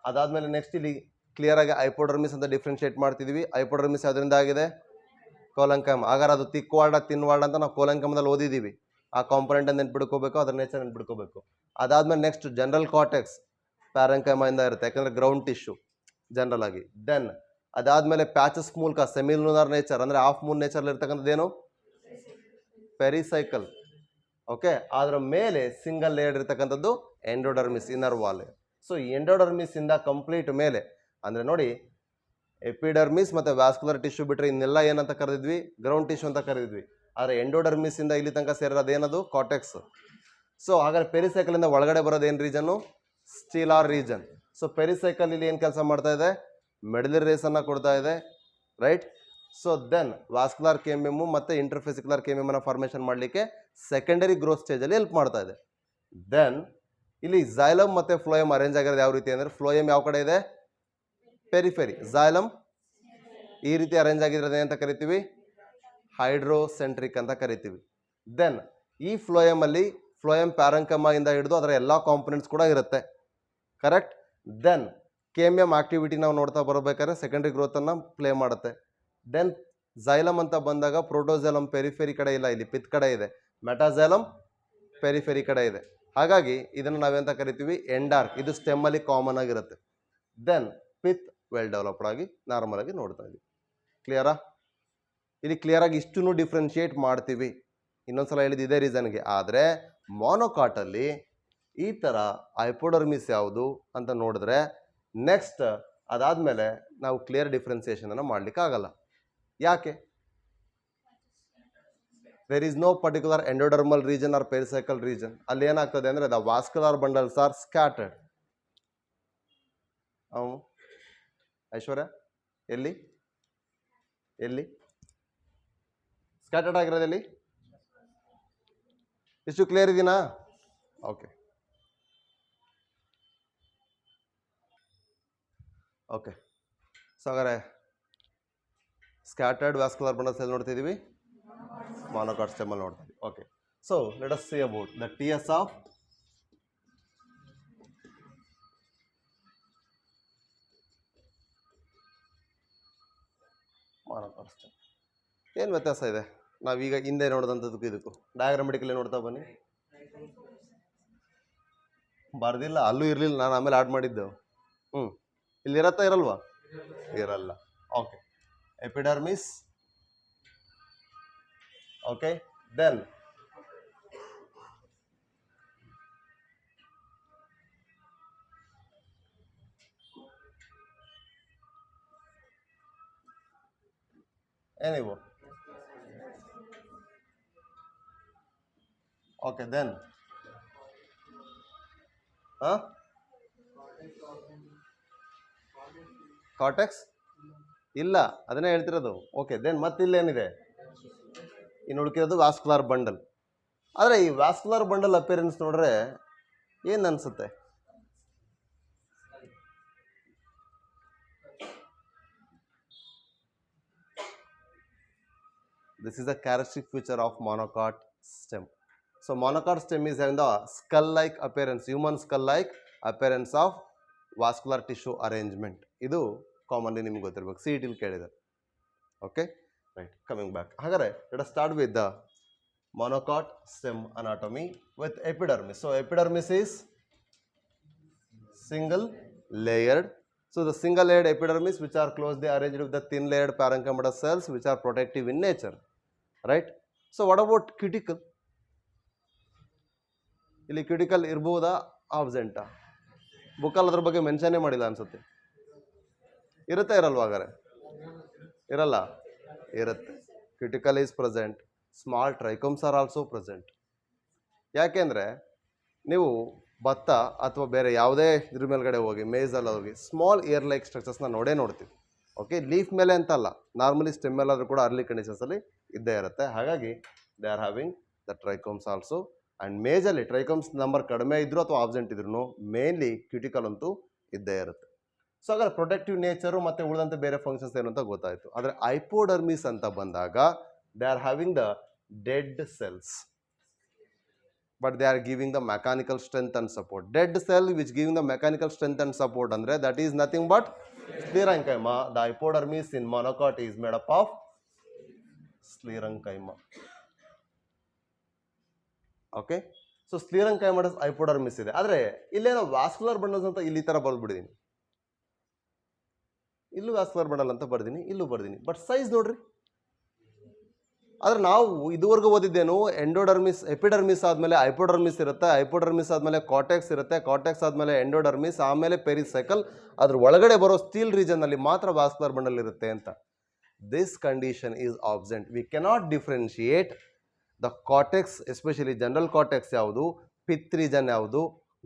ಅದಾದಮೇಲೆ ನೆಕ್ಸ್ಟ್ ಇಲ್ಲಿ ಕ್ಲಿಯರಾಗಿ ಹೈಪೋಡರ್ಮಿಸ್ ಅಂತ ಡಿಫ್ರೆನ್ಷಿಯೇಟ್ ಮಾಡ್ತಿದ್ವಿ. ಹೈಪೋಡರ್ಮಿಸ್ ಅದರಿಂದ ಆಗಿದೆ ಕೋಲಂಕಮ್. ಹಾಗಾದ್ರೆ ಅದು ತಿಕ್ ವಾಲ್ಡ ತಿನ್ ವಾಲ್ಡ್ ಅಂತ ನಾವು ಕೋಲಂಕಮದಲ್ಲಿ ಓದಿದ್ದೀವಿ. ಆ ಕಾಂಪೊನೆಂಟ್ ಅಂತ ನೆನ್ಪಿಡ್ಕೋಬೇಕು, ಅದರ ನೇಚರ್ ನೆನ್ಪಿಡ್ಕೋಬೇಕು. ಅದಾದಮೇಲೆ ನೆಕ್ಸ್ಟ್ ಜನರಲ್ ಕಾರ್ಟೆಕ್ಸ್ ಪ್ಯಾರಂಕೈಮಿಂದ ಇರುತ್ತೆ, ಯಾಕಂದರೆ ಗ್ರೌಂಡ್ ಟಿಶ್ಯೂ ಜನರಲ್ ಆಗಿ. ದೆನ್ ಅದಾದಮೇಲೆ ಪ್ಯಾಚಸ್ ಮೂಲಕ ಸೆಮಿಲುನಾರ್ ನೇಚರ್ ಅಂದರೆ half Moon naturally ಇರ್ತಕ್ಕಂಥದ್ದೇನು? Pericycle. Okay, ಅದರ ಮೇಲೆ ಸಿಂಗಲ್ ಲೇಯರ್ ಇರ್ತಕ್ಕಂಥದ್ದು ಎಂಡೋಡರ್ಮಿಸ್, ಇನ್ನರ್ ವಾಲ್. ಸೊ ಈ ಎಂಡೋಡರ್ಮಿಸ್ ಇಂದ ಕಂಪ್ಲೀಟ್ ಮೇಲೆ ಅಂದರೆ ನೋಡಿ, ಎಪಿಡರ್ಮಿಸ್ ಮತ್ತು ವ್ಯಾಸ್ಕ್ಯುಲರ್ ಟಿಶ್ಯೂ ಬಿಟ್ಟರೆ ಇನ್ನೆಲ್ಲ ಏನಂತ ಕರೆದಿದ್ವಿ? ಗ್ರೌಂಡ್ ಟಿಶ್ಯೂ ಅಂತ ಕರೆದಿದ್ವಿ. ಆದರೆ ಎಂಡೋಡರ್ಮಿಸ್ ಇಂದ ಇಲ್ಲಿ ತನಕ ಸೇರೋದು ಏನದು? ಕಾರ್ಟೆಕ್ಸ್. ಸೊ ಹಾಗಾದ್ರೆ ಪೆರಿಸೈಕಲಿಂದ ಒಳಗಡೆ ಬರೋದು ಏನು ರೀಜನ್ನು? ಸ್ಟೀಲಾರ್ ರೀಜನ್. ಸೊ ಪೆರಿಸೈಕಲ್ ಇಲ್ಲಿ ಏನು ಕೆಲಸ ಮಾಡ್ತಾ ಇದೆ? ಮೆಡುಲರಿ ರೇಸನ್ನು ಕೊಡ್ತಾ ಇದೆ, ರೈಟ್? ಸೊ ದೆನ್ ವಾಸ್ಕ್ಯುಲರ್ ಕೇಂಬಿಯಮು ಮತ್ತು ಇಂಟರ್ಫೆಸಿಕ್ಯುಲರ್ ಕೇಂಬಿಯಮನ್ನು ಫಾರ್ಮೇಷನ್ ಮಾಡಲಿಕ್ಕೆ ಸೆಕೆಂಡರಿ ಗ್ರೋತ್ ಸ್ಟೇಜಲ್ಲಿ ಹೆಲ್ಪ್ ಮಾಡ್ತಾ ಇದೆ. ದೆನ್ ಇಲ್ಲಿ ಝೈಲಮ್ ಮತ್ತು ಫ್ಲೋಯಮ್ ಅರೇಂಜ್ ಆಗಿರೋದು ಯಾವ ರೀತಿ ಅಂದರೆ, ಫ್ಲೋಯಮ್ ಯಾವ ಕಡೆ ಇದೆ? ಪೆರಿಫೆರಿ. ಝೈಲಮ್ ಈ ರೀತಿ ಅರೇಂಜ್ ಆಗಿರೋದು ಏನಂತ ಕರಿತೀವಿ? ಹೈಡ್ರೋಸೆಂಟ್ರಿಕ್ ಅಂತ ಕರಿತೀವಿ. ದೆನ್ ಈ ಫ್ಲೋಯಮಲ್ಲಿ ಫ್ಲೋಯಮ್ ಪ್ಯಾರಂಕಮ ಇಂದ ಹಿಡಿದು ಅದರ ಎಲ್ಲ ಕಾಂಪೊನೆಂಟ್ಸ್ ಕೂಡ ಇರುತ್ತೆ, ಕರೆಕ್ಟ್? ದೆನ್ KMM ಆಕ್ಟಿವಿಟಿ ನಾವು ನೋಡ್ತಾ ಬರಬೇಕಾದ್ರೆ ಸೆಕೆಂಡ್ರಿ ಗ್ರೋತನ್ನು ಪ್ಲೇ ಮಾಡುತ್ತೆ. ದೆನ್ ಝೈಲಮ್ ಅಂತ ಬಂದಾಗ ಪ್ರೋಟೋಝೈಲಮ್ ಪೆರಿಫೆರಿ ಕಡೆ ಇಲ್ಲ, ಇಲ್ಲಿ ಪಿತ್ ಕಡೆ ಇದೆ. ಮೆಟಾಝೈಲಮ್ ಪೆರಿಫೆರಿ ಕಡೆ ಇದೆ. ಹಾಗಾಗಿ ಇದನ್ನು ನಾವೆಂತ ಕರಿತೀವಿ, ಎಂಡಾರ್ಕ್. ಇದು ಸ್ಟೆಮ್ಮಲ್ಲಿ ಕಾಮನ್ ಆಗಿರುತ್ತೆ. ದೆನ್ ಪಿತ್ ವೆಲ್ ಡೆವಲಪ್ಡ್ ಆಗಿ ನಾರ್ಮಲ್ ಆಗಿ ನೋಡ್ತಾ ಇದ್ದೀವಿ. ಕ್ಲಿಯರಾ? ಇಲ್ಲಿ ಕ್ಲಿಯರಾಗಿ ಇಷ್ಟನ್ನು ಡಿಫ್ರೆನ್ಶಿಯೇಟ್ ಮಾಡ್ತೀವಿ. ಇನ್ನೊಂದ್ಸಲ ಹೇಳಿದ್ದು ಇದೇ ರೀಸನ್ಗೆ. ಆದರೆ ಮೊನೊಕಾಟಲ್ಲಿ ಈ ಥರ ಹೈಪೋಡರ್ಮಿಸ್ ಯಾವುದು ಅಂತ ನೋಡಿದ್ರೆ ನೆಕ್ಸ್ಟ್ ಅದಾದಮೇಲೆ ನಾವು ಕ್ಲಿಯರ್ ಡಿಫ್ರೆನ್ಸಿಯೇಷನನ್ನು ಮಾಡಲಿಕ್ಕೆ ಆಗಲ್ಲ. ಯಾಕೆ? There is no particular endodermal region or pericycle region. ಅಲ್ಲಿ ಏನಾಗ್ತದೆ ಅಂದರೆ the vascular bundles are scattered. Aishwarya ಎಲ್ಲಿ ಎಲ್ಲಿ ಸ್ಕ್ಯಾಟರ್ಡ್ ಆಗಿರೋದಲ್ಲಿ? ಇಷ್ಟು ಕ್ಲಿಯರ್ ಇದೀನಾ? Okay okay. ಸೊ ಹಾಗಾದ್ರೆ ಸ್ಕ್ಯಾಟರ್ಡ್ ವ್ಯಾಸ್ಕ್ಯುಲರ್ ಬಂಡಲ್ಸ್ ಎಲ್ಲಿ ನೋಡ್ತಿದ್ದೀವಿ? ಮೊನೊಕಾಟ್ ಸ್ಟೆಮ್ಮಲ್ಲಿ ನೋಡ್ತಾ ಇದ್ದೀವಿ. Okay. So let us see about the TS of monocot stem. ಏನು ವ್ಯತ್ಯಾಸ ಇದೆ ನಾವೀಗ ಹಿಂದೆ ನೋಡಿದಂಥದಕ್ಕೂ ಇದಕ್ಕೂ? ಡಯಾಗ್ರಾಮೆಟಿಕಲಿ ನೋಡ್ತಾ ಬನ್ನಿ. ಬರ್ದಿಲ್ಲ, ಅಲ್ಲೂ ಇರಲಿಲ್ಲ, ನಾನು ಆಮೇಲೆ ಆಡ್ ಮಾಡಿದ್ದು. ಇಲ್ಲಿ ಇರತ್ತಾ ಇರಲ್ವಾ? ಇರಲ್ಲ. ಓಕೆ. ಎಪಿಡರ್ಮಿಸ್. ಓಕೆ. ದೆನ್ ಏನಿವು? ಓಕೆ. ದೆನ್ ಕಾರ್ಟೆಕ್ಸ್ ಇಲ್ಲ, ಅದನ್ನೇ ಹೇಳ್ತಿರೋದು. ಓಕೆ. ದೆನ್ ಮತ್ತಿಲ್ಲೇನಿದೆ? ಇನ್ನು ಹುಡುಕಿರೋದು ವ್ಯಾಸ್ಕ್ಯುಲರ್ ಬಂಡಲ್. ಆದರೆ ಈ ವ್ಯಾಸ್ಕ್ಯುಲರ್ ಬಂಡಲ್ ಅಪಿಯರೆನ್ಸ್ ನೋಡ್ರೆ ಏನು ಅನ್ಸುತ್ತೆ? This is a characteristic feature of monocot stem. So monocot stem is having the skull-like appearance, human skull-like appearance of vascular tissue arrangement. ಇದು ಕಾಮನ್ಲಿ ನಿಮ್ಗೆ ಗೊತ್ತಿರಬೇಕು, CET ಕೇಳಿದೆ. Okay right. Coming back. ಹಾಗಾದ್ರೆ let us start with the monocot stem anatomy with epidermis. So epidermis is single layered. So the single layered epidermis which are closely arranged with the thin layered parenchymatous cells which are protective in nature. Right? So what about cuticle? ಇಲ್ಲಿ cuticle ಇರ್ಬೋದಾ ಆಬ್ಸೆಂಟಾ? ಬುಕ್ಕಲ್ಲಿ ಅದ್ರ ಬಗ್ಗೆ ಮೆನ್ಷನ್ನೇ ಮಾಡಿಲ್ಲ ಅನ್ಸುತ್ತೆ. ಇರುತ್ತೆ ಇರಲ್ವಾ? ಹಾಗಾದ್ರೆ ಇರಲ್ಲ, ಇರುತ್ತೆ. Cuticle is present. Small trichomes are also present. ಯಾಕೆಂದರೆ ನೀವು ಭತ್ತ ಅಥವಾ ಬೇರೆ ಯಾವುದೇ ಇದ್ರ ಮೇಲ್ಗಡೆ ಹೋಗಿ ಮೇಜಲ್ಲಿ ಹೋಗಿ ಸ್ಮಾಲ್ ಇಯರ್ ಲೈಕ್ ಸ್ಟ್ರಕ್ಚರ್ಸ್ನ ನೋಡ್ತೀವಿ. ಓಕೆ. ಲೀಫ್ ಮೇಲೆ ಅಂತಲ್ಲ, ನಾರ್ಮಲಿ ಸ್ಟೆಮ್ ಮೇಲಾದರೂ ಕೂಡ ಅರ್ಲಿ ಕಂಡೀಷನ್ಸಲ್ಲಿ ಇದ್ದೇ ಇರುತ್ತೆ. ಹಾಗಾಗಿ they are having the trichomes also. And majorly trichomes number ಕಡಿಮೆ ಇದ್ದರೂ ಅಥವಾ ಆಬ್ಸೆಂಟ್ ಇದ್ರೂ ಮೇನ್ಲಿ ಕ್ಯೂಟಿಕಲ್ ಅಂತೂ ಇದ್ದೇ ಇರುತ್ತೆ. ಸೊ ಹಾಗಾದ್ರೆ ಪ್ರೊಟೆಕ್ಟಿವ್ ನೇಚರು ಮತ್ತು ಉಳಿದಂತೆ ಬೇರೆ ಫಂಕ್ಷನ್ಸ್ ಏನು ಅಂತ ಗೊತ್ತಾಯಿತು. ಆದರೆ ಹೈಪೋಡರ್ಮಿಸ್ ಅಂತ ಬಂದಾಗ they are having the dead cells but they are giving the mechanical strength and support. Dead cell which giving the mechanical strength and support ಅಂದರೆ that is nothing but sclerenchyma. The hypodermis in monocot is made up of sclerenchyma. Okay. So sclerenchyma hypodermis ಇದೆ. ಆದರೆ ಇಲ್ಲೇನೋ vascular bundles ಅಂತ ಇಲ್ಲಿ ಥರ ಬರೆದ್ಬಿಟ್ಟಿದ್ದೀನಿ. ಇಲ್ಲೂ vascular bundle ಅಂತ ಬರ್ದೀನಿ, ಇಲ್ಲೂ ಬರ್ದೀನಿ. ಬಟ್ ಸೈಜ್ ನೋಡ್ರಿ. ಆದರೆ ನಾವು ಇದುವರೆಗೂ ಓದಿದ್ದೇನು, ಎಂಡೋಡರ್ಮಿಸ್ ಎಪಿಡರ್ಮಿಸ್ ಆದಮೇಲೆ ಹೈಪೋಡರ್ಮಿಸ್ ಇರುತ್ತೆ, ಹೈಪೋಡರ್ಮಿಸ್ ಆದಮೇಲೆ ಕಾರ್ಟೆಕ್ಸ್ ಇರುತ್ತೆ, ಕಾರ್ಟೆಕ್ಸ್ ಆದಮೇಲೆ ಎಂಡೋಡರ್ಮಿಸ್, ಆಮೇಲೆ ಪೆರಿಸೈಕಲ್, ಅದ್ರ ಒಳಗಡೆ ಬರೋ ಸ್ಟೀಲ್ ರೀಜನ್ನಲ್ಲಿ ಮಾತ್ರ ವ್ಯಾಸ್ಕ್ಯುಲರ್ ಬಂಡಲ್ ಇರುತ್ತೆ ಅಂತ. This condition is absent. We cannot differentiate the cortex, especially general cortex ಯಾವುದು, ಪಿತ್ ರೀಜನ್ ಯಾವುದು,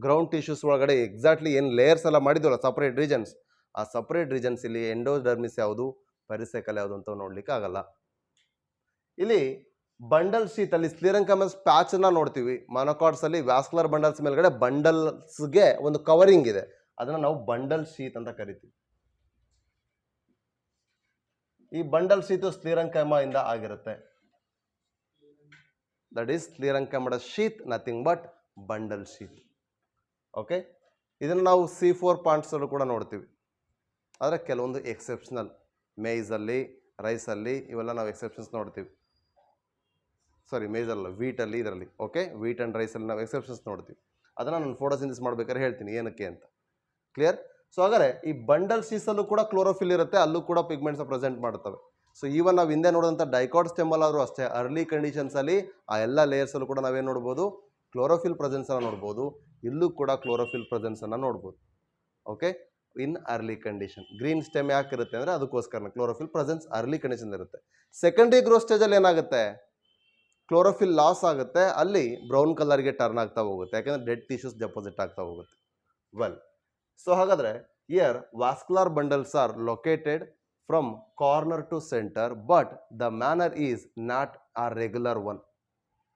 ಗ್ರೌಂಡ್ ಟಿಶ್ಯೂಸ್ ಒಳಗಡೆ ಎಕ್ಸಾಕ್ಟ್ಲಿ ಏನು ಲೇಯರ್ಸ್ ಎಲ್ಲ ಮಾಡಿದ್ವಲ್ಲ ಸಪ್ರೇಟ್ ರೀಜನ್ಸ್, ಆ ಸಪ್ರೇಟ್ ರೀಜನ್ಸ್ ಇಲ್ಲಿ ಎಂಡೋಡರ್ಮಿಸ್ ಯಾವುದು, ಪೆರಿಸೈಕಲ್ ಯಾವುದು ಅಂತ ನೋಡ್ಲಿಕ್ಕೆ ಆಗಲ್ಲ. ಇಲ್ಲಿ ಬಂಡಲ್ ಶೀತ್ ಅಲ್ಲಿ ಸ್ಕ್ಲಿಯರೆಂಕೈಮಸ್ ಪ್ಯಾಚ್ ಅನ್ನ ನೋಡ್ತೀವಿ. ಮೊನೊಕಾಟ್ಸ್ ಅಲ್ಲಿ ವ್ಯಾಸ್ಕ್ಯುಲರ್ ಬಂಡಲ್ಸ್ ಮೇಲ್ಗಡೆ ಬಂಡಲ್ಸ್ಗೆ ಒಂದು ಕವರಿಂಗ್ ಇದೆ, ಅದನ್ನ ನಾವು ಬಂಡಲ್ ಶೀತ್ ಅಂತ ಕರಿತೀವಿ. ಈ ಬಂಡಲ್ ಶೀತು ಸ್ಕ್ಲಿಯರೆಂಕೈಮಾ ಇಂದ ಆಗಿರುತ್ತೆ. That is sclerenchyma sheath, nothing but bundle sheath. Okay. ಇದನ್ನು ನಾವು C4 ಪ್ಲಾಂಟ್ಸಲ್ಲೂ ಕೂಡ ನೋಡ್ತೀವಿ. ಆದರೆ ಕೆಲವೊಂದು ಎಕ್ಸೆಪ್ಷನಲ್, ಮೇಯ್ಸಲ್ಲಿ, ರೈಸಲ್ಲಿ ಇವೆಲ್ಲ ನಾವು ಎಕ್ಸೆಪ್ಷನ್ಸ್ ನೋಡ್ತೀವಿ. ಸಾರಿ, ಮೇಯ್ಸಲ್ಲ, ವೀಟಲ್ಲಿ, ಇದರಲ್ಲಿ. ಓಕೆ, ವೀಟ್ ಆ್ಯಂಡ್ ರೈಸಲ್ಲಿ ನಾವು ಎಕ್ಸೆಪ್ಷನ್ಸ್ ನೋಡ್ತೀವಿ. ಅದನ್ನು ನಾನು ಫೋಟೋಸಿಂಥಸಿಸ್ ಮಾಡ್ಬೇಕಾದ್ರೆ ಹೇಳ್ತೀನಿ ಏನಕ್ಕೆ ಅಂತ. ಕ್ಲಿಯರ್? ಸೊ ಹಾಗಾದರೆ ಈ ಬಂಡಲ್ ಸೀಸಲ್ಲೂ ಕೂಡ ಕ್ಲೋರೋಫಿಲ್ ಇರುತ್ತೆ, ಅಲ್ಲೂ ಕೂಡ ಪಿಗ್ಮೆಂಟ್ಸ್ ಪ್ರೆಸೆಂಟ್ ಮಾಡ್ತವೆ. ಸೊ ಈವನ್ ನಾವು ಹಿಂದೆ ನೋಡಿದಂಥ ಡೈಕಾಟ್ ಸ್ಟೆಮ್ಮಲ್ಲಾದರೂ ಅಷ್ಟೇ ಅರ್ಲಿ ಕಂಡೀಷನ್ಸಲ್ಲಿ ಆ ಎಲ್ಲ ಲೇಯರ್ಸಲ್ಲೂ ಕೂಡ ನಾವೇನು ನೋಡ್ಬೋದು, ಕ್ಲೋರೋಫಿಲ್ ಪ್ರೆಸೆನ್ಸನ್ನು ನೋಡ್ಬೋದು. ಇಲ್ಲೂ ಕೂಡ ಕ್ಲೋರೋಫಿಲ್ ಪ್ರೆಸೆನ್ಸನ್ನು ನೋಡ್ಬೋದು. Okay, in early condition. Green stem ಯಾಕೆ ಇರುತ್ತೆ ಅಂದರೆ ಅದಕ್ಕೋಸ್ಕರ ಕ್ಲೋರೋಫಿಲ್ ಪ್ರೆಸೆನ್ಸ್ ಅರ್ಲಿ ಕಂಡೀಷನ್ ಇರುತ್ತೆ. ಸೆಕೆಂಡ್ರಿ ಗ್ರೋ ಸ್ಟೇಜಲ್ಲಿ ಏನಾಗುತ್ತೆ, ಕ್ಲೋರೋಫಿಲ್ ಲಾಸ್ ಆಗುತ್ತೆ, ಅಲ್ಲಿ ಬ್ರೌನ್ ಕಲರ್ಗೆ ಟರ್ನ್ ಆಗ್ತಾ ಹೋಗುತ್ತೆ, ಯಾಕೆಂದರೆ ಡೆಡ್ ಟಿಶ್ಯೂಸ್ ಡೆಪಾಸಿಟ್ ಆಗ್ತಾ ಹೋಗುತ್ತೆ. ವೆಲ್, ಸೊ ಹಾಗಾದರೆ here vascular bundles are located from corner to centre, but the manner is not a regular one.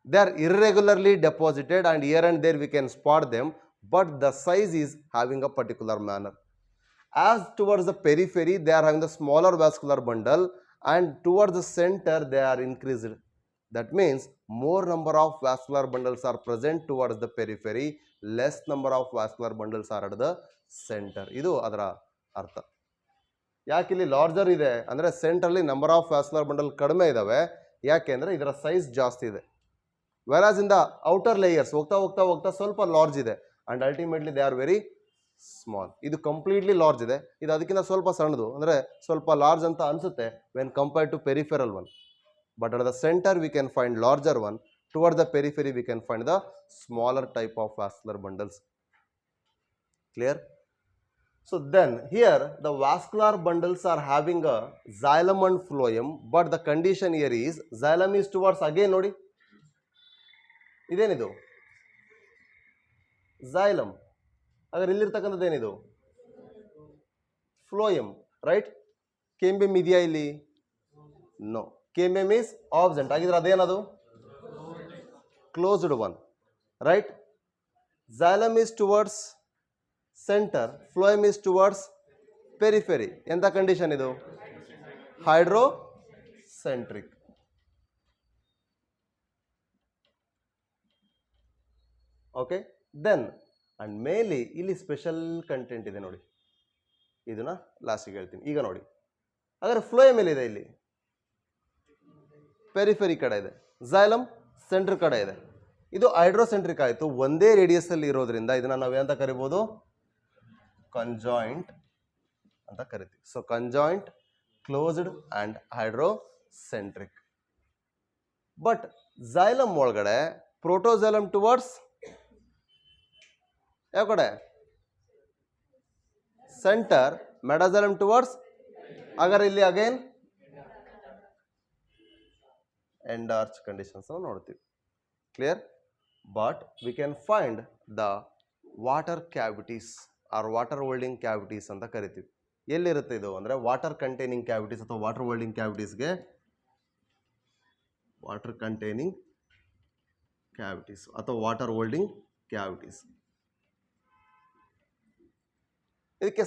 They are irregularly deposited and here and there we can spot them, but the size is having a particular manner. As towards the periphery they are having the smaller vascular bundle, and towards the center they are increased. That means more number of vascular bundles are present towards the periphery, less number of vascular bundles are at the center. ಇದು ಅದರ ಅರ್ಥ. ಯಾಕೆ ಇಲ್ಲಿ larger ಇದೆ ಅಂದರೆ ಸೆಂಟ್ರಲ್ಲಿ number of vascular bundle ಕಡಿಮೆ ಇದ್ದಾವೆ, ಯಾಕೆ ಅಂದರೆ ಇದರ ಸೈಜ್ ಜಾಸ್ತಿ ಇದೆ. ವೆರಾಸ್ ಇನ್ ದ ಔಟರ್ ಲೇಯರ್ಸ್ ಹೋಗ್ತಾ ಹೋಗ್ತಾ ಹೋಗ್ತಾ ಸ್ವಲ್ಪ ಲಾರ್ಜ್ ಇದೆ, and ultimately they are very small. ಇದು ಕಂಪ್ಲೀಟ್ಲಿ ಲಾರ್ಜ್ ಇದೆ, ಇದು ಅದಕ್ಕಿಂತ ಸ್ವಲ್ಪ ಸಣ್ಣದು, ಅಂದರೆ ಸ್ವಲ್ಪ ಲಾರ್ಜ್ ಅಂತ ಅನಿಸುತ್ತೆ when compared to peripheral one. But at the center we can find larger one, towards the periphery we can find the smaller type of vascular bundles. Clear? So then here the vascular bundles are having a xylem and phloem, but the condition here is xylem is towards, again nodi idenidu xylem, agar illirtakantadu enidu phloem, right? Cambium idya illi? No. Cambium is absent. ಆಗಿದ್ರೆ ಅದೇನದು closed one, right? xylem is towards center, phloem is towards periphery. ಎಂಥ condition ಇದು? ಹೈಡ್ರೋಸೆಂಟ್ರಿಕ್. Okay, then and ಮೇಲಿ ಇಲ್ಲಿ special content ಇದೆ ನೋಡಿ, ಇದನ್ನ ಲಾಸ್ಟಿಗೆ ಹೇಳ್ತೀನಿ. ಈಗ ನೋಡಿ, ಹಾಗಾದ್ರೆ ಫ್ಲೋಯಮ್ ಎಲ್ಲಿದೆ? ಇಲ್ಲಿ ಪೆರಿಫೆರಿ ಕಡೆ ಇದೆ, xylem ಸೆಂಟ್ರ್ ಕಡೆ ಇದೆ. ಇದು ಹೈಡ್ರೋಸೆಂಟ್ರಿಕ್ ಆಯಿತು, ಒಂದೇ ರೇಡಿಯಸ್ ಅಲ್ಲಿ ಇರೋದ್ರಿಂದ ಇದನ್ನ ನಾವು ಏನಂತ ಕರಿಬೋದು? ಕಂಜಾಯಿಂಟ್ ಅಂತ ಕರಿತೀವಿ. So conjoint, closed and hadrocentric. But xylem ಒಳಗಡೆ ಪ್ರೋಟೋxylem ಟುವರ್ಡ್ಸ್ ಯಾವ ಕಡೆ? ಸೆಂಟರ್, ಮೆಟಾxylem ಟುವರ್ಡ್ಸ್, ಹಾಗಾದ್ರೆ ಇಲ್ಲಿ ಅಗೇನ್ ಎಂಡ್ ಆರ್ಚ್ ಕಂಡೀಷನ್ಸ್ ನೋಡ್ತೀವಿ. Clear? But we can find the water cavities or water holding cavities ಅಂತ ಕರಿತೀವಿ. ಎಲ್ಲಿರುತ್ತೆ ಇದು ಅಂದರೆ ವಾಟರ್ ಕಂಟೈನಿಂಗ್ ಕ್ಯಾವಿಟೀಸ್ ಅಥವಾ ವಾಟರ್ ಹೋಲ್ಡಿಂಗ್ ಕ್ಯಾವಿಟೀಸ್ಗೆ ವಾಟರ್ ಕಂಟೈನಿಂಗ್ ಕ್ಯಾವಿಟೀಸ್ ಅಥವಾ ವಾಟರ್ ಹೋಲ್ಡಿಂಗ್ ಕ್ಯಾವಿಟೀಸ್. ಇದಕ್ಕೆ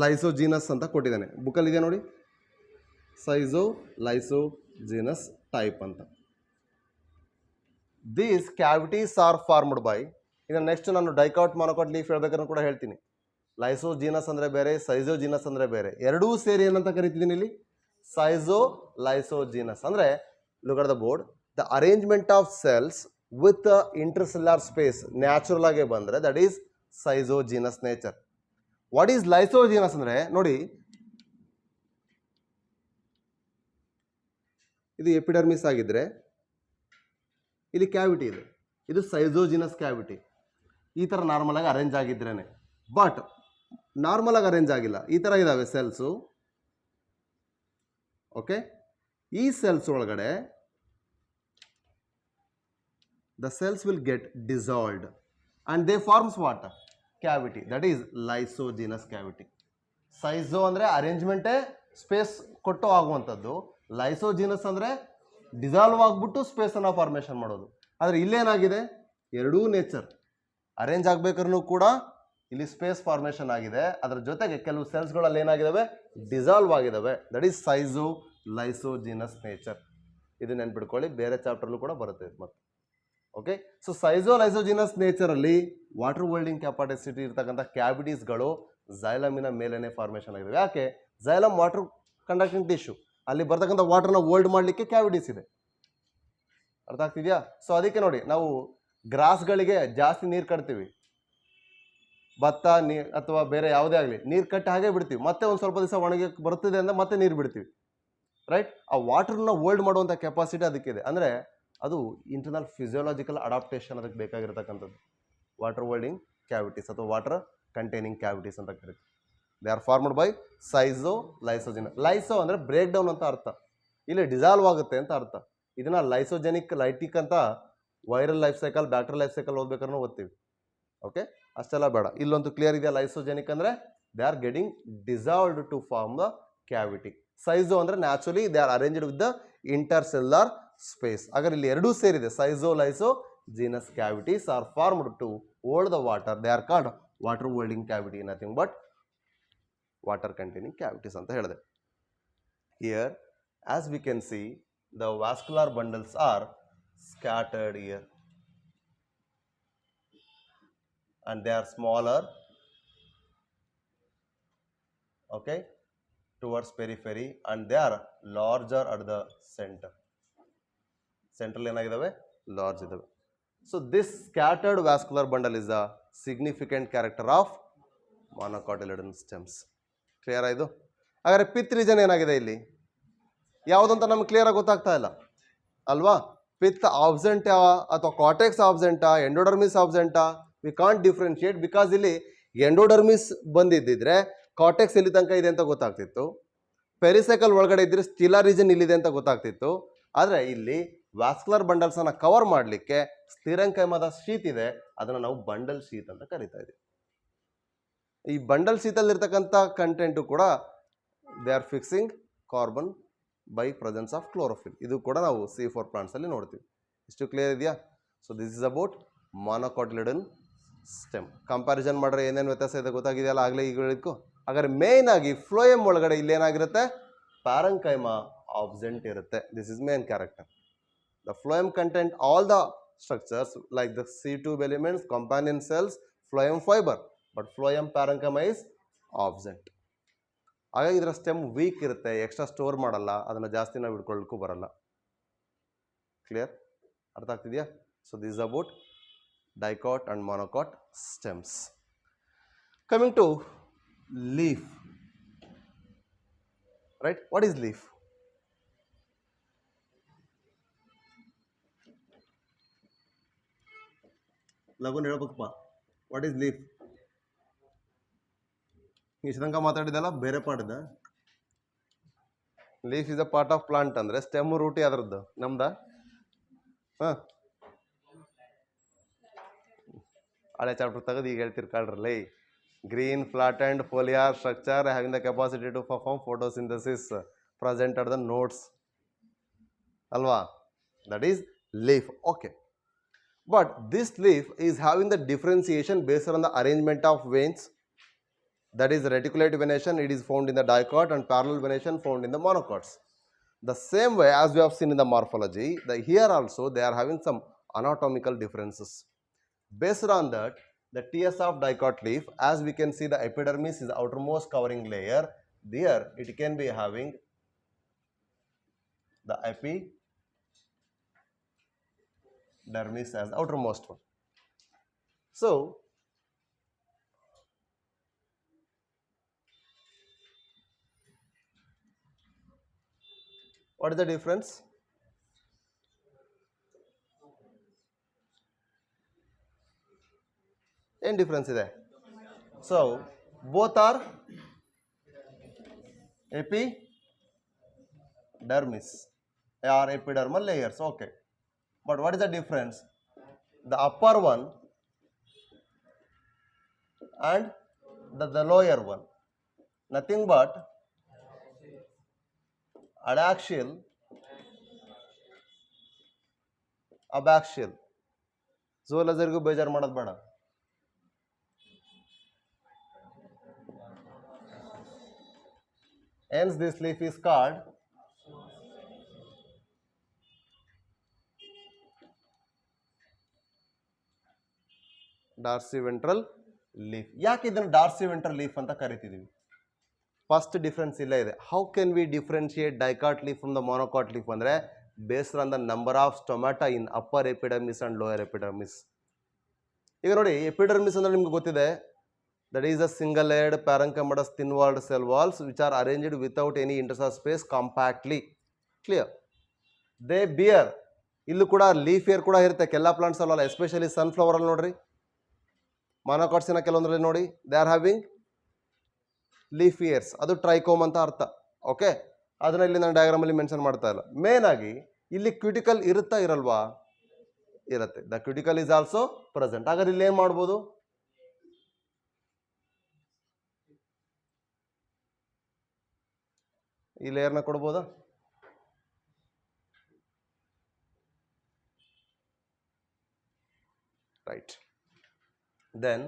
ಲೈಸೋಜೀನಸ್ ಅಂತ ಕೊಟ್ಟಿದ್ದಾನೆ, ಬುಕ್ಕಲ್ಲಿ ಇದೆ ನೋಡಿ, ಲೈಸೋಜೀನಸ್ ಟೈಪ್ ಅಂತ. These cavities are formed by, ಇನ್ನು ನೆಕ್ಸ್ಟ್ ನಾನು ಡೈಕಾಟ್ ಮೊನೊಕಾಟ್ ಲೀಫ್ ಹೇಳ್ಬೇಕಾದ್ರೆ ಕೂಡ ಹೇಳ್ತೀನಿ. ಲೈಸೋಜೀನಸ್ ಅಂದರೆ ಬೇರೆ, ಸೈಜೋಜೀನಸ್ ಅಂದರೆ ಬೇರೆ, ಎರಡೂ ಸೇರಿ ಏನಂತ ಕರಿತಿದ್ದೀನಿ ಇಲ್ಲಿ? ಲೈಸೋಜೀನಸ್. ಅಂದರೆ look at the board, the arrangement of cells with intercellular space natural ಆಗಿ ಬಂದರೆ that is schizogenous nature. What is lysigenous ಅಂದರೆ ನೋಡಿ, ಇದು ಎಪಿಡರ್ಮಿಸ್ ಆಗಿದ್ರೆ ಇಲ್ಲಿ ಕ್ಯಾವಿಟಿ ಇದೆ, ಇದು ಸೈಜೋಜಿನಸ್ ಕ್ಯಾವಿಟಿ. ಈ ಥರ ನಾರ್ಮಲ್ ಆಗಿ ಅರೇಂಜ್ ಆಗಿದ್ರೇನೆ, ಬಟ್ ನಾರ್ಮಲ್ ಆಗಿ ಅರೇಂಜ್ ಆಗಿಲ್ಲ, ಈ ಥರ ಇದ್ದಾವೆ ಸೆಲ್ಸು. ಓಕೆ, ಈ ಸೆಲ್ಸ್ ಒಳಗಡೆ the cells will get dissolved and they forms what? Cavity. That is lysigenous cavity. ಸೈಜೋ ಅಂದರೆ ಅರೇಂಜ್ಮೆಂಟೇ ಸ್ಪೇಸ್ ಕೊಟ್ಟು ಆಗುವಂಥದ್ದು, ಲೈಸೋಜಿನಸ್ ಅಂದರೆ ಡಿಸಾಲ್ವ್ ಆಗಿಬಿಟ್ಟು ಸ್ಪೇಸನ್ನು ಫಾರ್ಮೇಷನ್ ಮಾಡೋದು. ಆದರೆ ಇಲ್ಲೇನಾಗಿದೆ? ಎರಡೂ ನೇಚರ್. ಅರೇಂಜ್ ಆಗಬೇಕಾದ್ರೂ ಕೂಡ ಇಲ್ಲಿ ಸ್ಪೇಸ್ ಫಾರ್ಮೇಷನ್ ಆಗಿದೆ, ಅದರ ಜೊತೆಗೆ ಕೆಲವು ಸೆಲ್ಸ್ಗಳಲ್ಲಿ ಏನಾಗಿದ್ದಾವೆ? ಡಿಸಾಲ್ವ್ ಆಗಿದ್ದಾವೆ. That is lysigenous nature. ಇದು ನೆನ್ಪಿಡ್ಕೊಳ್ಳಿ, ಬೇರೆ ಚಾಪ್ಟರ್ಲೂ ಕೂಡ ಬರುತ್ತೆ ಮತ್ತೆ. ಓಕೆ. ಸೊ ಲೈಸೋಜಿನಸ್ ನೇಚರ್ ಅಲ್ಲಿ ವಾಟರ್ ಹೋಲ್ಡಿಂಗ್ ಕೆಪಾಸಿಟಿ ಇರ್ತಕ್ಕಂಥ ಕ್ಯಾವಿಟೀಸ್ಗಳು ಝೈಲಮಿನ ಮೇಲೇನೆ ಫಾರ್ಮೇಷನ್ ಆಗಿದೆ. ಯಾಕೆ? ಝೈಲಮ್ ವಾಟರ್ ಕಂಡಕ್ಟಿಂಗ್ ಟಿಶ್ಯೂ, ಅಲ್ಲಿ ಬರ್ತಕ್ಕಂಥ ವಾಟರ್ನ ಹೋಲ್ಡ್ ಮಾಡಲಿಕ್ಕೆ ಕ್ಯಾವಿಟೀಸ್ ಇದೆ. ಅರ್ಥ ಆಗ್ತಿದ್ಯಾ? ಸೊ ಅದಕ್ಕೆ ನೋಡಿ, ನಾವು ಗ್ರಾಸ್ಗಳಿಗೆ ಜಾಸ್ತಿ ನೀರು ಕಟ್ತೀವಿ, ಭತ್ತ ಅಥವಾ ಬೇರೆ ಯಾವುದೇ ಆಗಲಿ ನೀರು ಕಟ್ಟಿ ಹಾಗೆ ಬಿಡ್ತೀವಿ, ಮತ್ತೆ ಒಂದು ಸ್ವಲ್ಪ ದಿವಸ ಒಣಗಿ ಬರ್ತದೆ ಅಂದ್ರೆ ಮತ್ತೆ ನೀರು ಬಿಡ್ತೀವಿ, ರೈಟ್? ಆ ವಾಟರ್ನ ಹೋಲ್ಡ್ ಮಾಡುವಂಥ ಕೆಪಾಸಿಟಿ ಅದಕ್ಕಿದೆ. ಅಂದರೆ ಅದು ಇಂಟರ್ನಲ್ ಫಿಸಿಯೋಲಾಜಿಕಲ್ ಅಡಾಪ್ಟೇಷನ್ ಅದಕ್ಕೆ ಬೇಕಾಗಿರ್ತಕ್ಕಂಥದ್ದು. ವಾಟರ್ ಹೋಲ್ಡಿಂಗ್ ಕ್ಯಾವಿಟೀಸ್ ಅಥವಾ ವಾಟರ್ ಕಂಟೈನಿಂಗ್ ಕ್ಯಾವಿಟೀಸ್ ಅಂತ ಕರೀತೀವಿ. They are formed by lysogen. Lyso ಅಂದರೆ ಬ್ರೇಕ್ ಡೌನ್ ಅಂತ ಅರ್ಥ, ಇಲ್ಲಿ ಡಿಸಾಲ್ವ್ ಆಗುತ್ತೆ ಅಂತ ಅರ್ಥ. ಇದನ್ನ ಲೈಸೋಜೆನಿಕ್ ಲೈಟಿಕ್ ಅಂತ viral life cycle, bacterial life cycle ಓದ್ಬೇಕಾದ್ರೂ ಓದ್ತೀವಿ. ಓಕೆ, ಅಷ್ಟೆಲ್ಲ ಬೇಡ. ಇಲ್ಲೊಂದು ಕ್ಲಿಯರ್ ಇದೆಯಾ? ಲೈಸೋಜೆನಿಕ್ ಅಂದರೆ they are getting dissolved to form the cavity. ಸೈಜೋ ಅಂದರೆ naturally they are arranged with the intercellular space. ಹಾಗಾದ್ರೆ ಇಲ್ಲಿ ಎರಡೂ ಸೇರಿದೆ. Lysigenous cavities are formed to hold the water. They are called water holding cavity, nothing but water containing cavities ಅಂತ ಹೇಳಿದೆ. Here as we can C the vascular bundles are scattered here and they are smaller, okay, towards periphery, and they are larger at the center. Central ಏನಾಗಿದಾವೆ? Large ಇದಾವೆ. So this scattered vascular bundle is a significant character of monocotyledon stems. Clear ಆಯಿತು? ಹಾಗಾದ್ರೆ pith region ಏನಾಗಿದೆ ಇಲ್ಲಿ? ಯಾವುದಂತ ನಮ್ಗೆ clear ಆಗಿ ಗೊತ್ತಾಗ್ತಾ ಇಲ್ಲ ಅಲ್ವಾ? ಪಿತ್ ಆಬ್ಸೆಂಟಾ ಅಥವಾ ಕಾರ್ಟೆಕ್ಸ್ ಆಬ್ಸೆಂಟಾ, ಎಂಡೋಡರ್ಮಿಸ್ ಆಬ್ಸೆಂಟಾ? ವಿ ಕಾಂಟ್ ಡಿಫ್ರೆನ್ಶಿಯೇಟ್, ಬಿಕಾಸ್ ಇಲ್ಲಿ ಎಂಡೋಡರ್ಮಿಸ್ ಬಂದಿದ್ದಿದ್ರೆ ಕಾರ್ಟೆಕ್ಸ್ ಎಲ್ಲಿ ತನಕ ಇದೆ ಅಂತ ಗೊತ್ತಾಗ್ತಿತ್ತು, ಪೆರಿಸೈಕಲ್ ಒಳಗಡೆ ಇದ್ರೆ ಸ್ಟಿಲಾ ರೀಜನ್ ಇಲ್ಲಿದೆ ಅಂತ ಗೊತ್ತಾಗ್ತಿತ್ತು. ಆದರೆ ಇಲ್ಲಿ ವ್ಯಾಸ್ಕ್ಯುಲರ್ ಬಂಡಲ್ಸನ್ನು ಕವರ್ ಮಾಡಲಿಕ್ಕೆ ಸ್ಥಿರಂಕೈಮದ ಶೀತ್ ಇದೆ, ಅದನ್ನು ನಾವು ಬಂಡಲ್ ಶೀತ್ ಅಂತ ಕರಿತಾ ಇದ್ದೀವಿ. ಈ ಬಂಡಲ್ ಶೀತಲ್ಲಿರ್ತಕ್ಕಂಥ ಕಂಟೆಂಟು ಕೂಡ they are fixing carbon by presence of chlorophyll. ಇದು ಕೂಡ ನಾವು C4 ಪ್ಲಾಂಟ್ಸ್ ಅಲ್ಲಿ ನೋಡ್ತೀವಿ. ಇಷ್ಟು ಕ್ಲಿಯರ್ ಇದೆಯಾ? So this is about monocotyledon stem. Comparison ಮಾಡಿದ್ರೆ ಏನೇನು ವ್ಯತ್ಯಾಸ ಇದೆ ಗೊತ್ತಾಗಿದೆಯಲ್ಲ ಆಗಲೇ ಈಗ ಹೇಳಿದ್ಕು. ಹಾಗಾದ್ರೆ ಮೇನ್ ಆಗಿ ಫ್ಲೋಯಮ್ ಒಳಗಡೆ ಇಲ್ಲೇನಾಗಿರುತ್ತೆ? ಪ್ಯಾರಂಕೈಮ ಆಬ್ಸೆಂಟ್ ಇರುತ್ತೆ. This is main character. The phloem content all the structures like the C2 elements, companion cells, phloem fibre, but phloem parenchyma is absent. ಹಾಗಾಗಿ ಇದರ ಸ್ಟೆಮ್ ವೀಕ್ ಇರುತ್ತೆ, ಎಕ್ಸ್ಟ್ರಾ ಸ್ಟೋರ್ ಮಾಡಲ್ಲ, ಅದನ್ನು ಜಾಸ್ತಿ ನಾವು ಹಿಡ್ಕೊಳ್ಳಕ್ಕೂ ಬರಲ್ಲ. ಕ್ಲಿಯರ್? ಅರ್ಥ ಆಗ್ತಿದೆಯಾ? So this about dicot and monocot stems. Coming to leaf, right? What is leaf? ಲಗುನ್ ಹೇಳ್ಬೇಕಪ್ಪ, ವಾಟ್ ಈಸ್ ಲೀಫ್? ಇಷ್ಟು ತನಕ ಮಾತಾಡಿದಲ್ಲ ಬೇರೆ ಪಾಠದ. Leaf is a part of plant ಅಂದರೆ ಸ್ಟೆಮ್ ರೂಟ್ ಯಾವ್ದ್ರದ್ದು? ನಮ್ದ? ಹಾಂ, ಹಳೆ ಚಾಪ್ಟರ್ ತೆಗೆದು ಈಗ ಹೇಳ್ತಿರ್ಕಾಳ್ರಲ್ಲ. Green flattened foliar structure having the capacity to perform photosynthesis present at the nodes ಅಲ್ವಾ? That is leaf. Okay, but this leaf is having the differentiation based on the arrangement of veins. That is reticulate venation, it is found in the dicot, and parallel venation found in the monocots. The same way as we have seen in the morphology, here also they are having some anatomical differences. Based on that, the TS of dicot leaf, as we can see, the epidermis is the outermost covering layer. There it can be having the epidermis as the outermost one. So what is the difference? Any difference ಇದೆ? So both are epidermis or epidermal layers. Okay, but what is the difference? The upper one and the lower one, nothing but adaxial, abaxial. ಝೋಲಜರ್ಗೂ ಬೇಜಾರು ಮಾಡೋದು ಬೇಡ. Hence this leaf is called dorsiventral leaf. ಯಾಕೆ ಇದನ್ನು ಡಾರ್ಸಿವೆಂಟ್ರಲ್ leaf ಅಂತ ಕರಿತಿದ್ದೀವಿ? First difference ಇಲ್ಲೇ ಇದೆ. How can we differentiate dicot leaf from the monocot leaf ಅಂದರೆ based on the number of stomata in upper epidermis and lower epidermis. ಈಗ ನೋಡಿ, epidermis ಅಂದ್ರೆ ನಿಮ್ಗೆ ಗೊತ್ತಿದೆ, that is a single layered parenchymatous thin walled cell walls which are arranged without any interstitial space compactly. Clear? They bear, ಇಲ್ಲೂ ಕೂಡ leaf air ಕೂಡ ಇರುತ್ತೆ ಕೆಲ ಪ್ಲಾಂಟ್ಸ್ ಅಲ್ಲ, ಎಸ್ಪೆಷಲಿ ಸನ್ಫ್ಲವರ್ ಅಲ್ಲಿ ನೋಡ್ರಿ, ಮೊನೊಕಾಟ್ಸಿನ ಕೆಲವೊಂದ್ರಲ್ಲಿ ನೋಡಿ, they are having leaf years, ಅದು ಟ್ರೈಕೋಮ್ ಅಂತ ಅರ್ಥ. ಓಕೆ, ಅದನ್ನ ಇಲ್ಲಿ ನಾನು ಡಯಾಗ್ರಾಮ್ ಅಲ್ಲಿ ಮೆನ್ಷನ್ ಮಾಡ್ತಾ ಇಲ್ಲ. ಮೇನ್ ಆಗಿ ಇಲ್ಲಿ ಕ್ಯೂಟಿಕಲ್ ಇರುತ್ತಾ ಇರಲ್ವಾ? ಇರುತ್ತೆ. The cuticle is also present. ಹಾಗಾದ್ರೆ ಇಲ್ಲಿ ಏನ್ ಮಾಡ್ಬೋದು? ಈ ಲೇಯರ್ನ ಕೊಡ್ಬೋದಾ? ರೈಟ್. ದೆನ್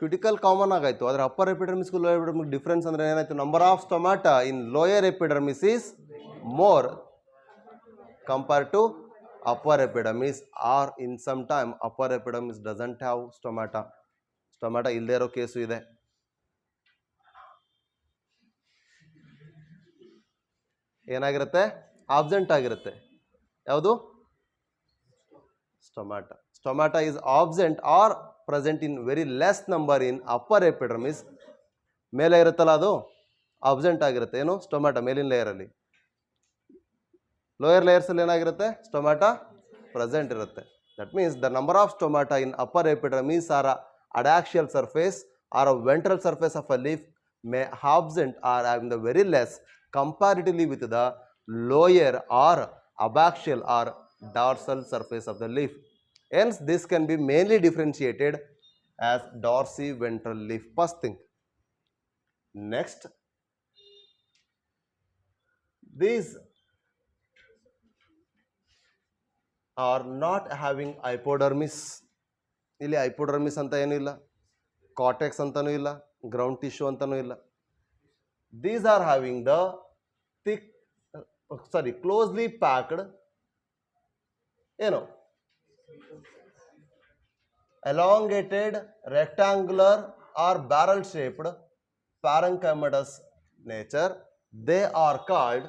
ಕ್ಯೂಟಿಕಲ್ ಕಾಮನ್ ಆಗಾಯ್ತು, ಆದರೆ upper epidermis lower epidermis difference ಅಂದ್ರೆ ಏನಾಯ್ತು? Number of stomata in lower epidermis is more compare to upper epidermis, or in some time upper epidermis doesn't have stomata. Stomata ಇಲ್ಲದೆ ಇರೋ case ಇದೆ. ಏನಾಗಿರುತ್ತೆ? Absent ಆಗಿರುತ್ತೆ. ಯಾವುದು? Stomata. Stomata is absent or present in very less number in upper epidermis. ಮೇಲೆ ಇರುತ್ತಲ್ಲ ಅದು absent ಆಗಿರುತ್ತೆ. ಏನು? ಸ್ಟೊಮ್ಯಾಟಾ ಮೇಲಿನ ಲೇಯರಲ್ಲಿ. ಲೋಯರ್ ಲೇಯರ್ಸ್ ಅಲ್ಲಿ ಏನಾಗಿರುತ್ತೆ? ಸ್ಟೊಮ್ಯಾಟಾ ಪ್ರೆಸೆಂಟ್ ಇರುತ್ತೆ. That means the number of stomata in upper epidermis or adaxial surface or ventral surface of a leaf may absent or having the very less comparatively with the lower or abaxial or dorsal surface of the leaf. Hence, this can be mainly differentiated as dorsiventral leaf. First thing. Next, these are not having hypodermis. ಇಲ್ಲಿ hypodermis ಅಂತ ಏನೂ ಇಲ್ಲ, cortex ಅಂತನೂ ಇಲ್ಲ, ground tissue ಅಂತಾನೂ ಇಲ್ಲ. These are having the thick, closely packed, elongated, rectangular or barrel shaped parenchymatous nature. They are called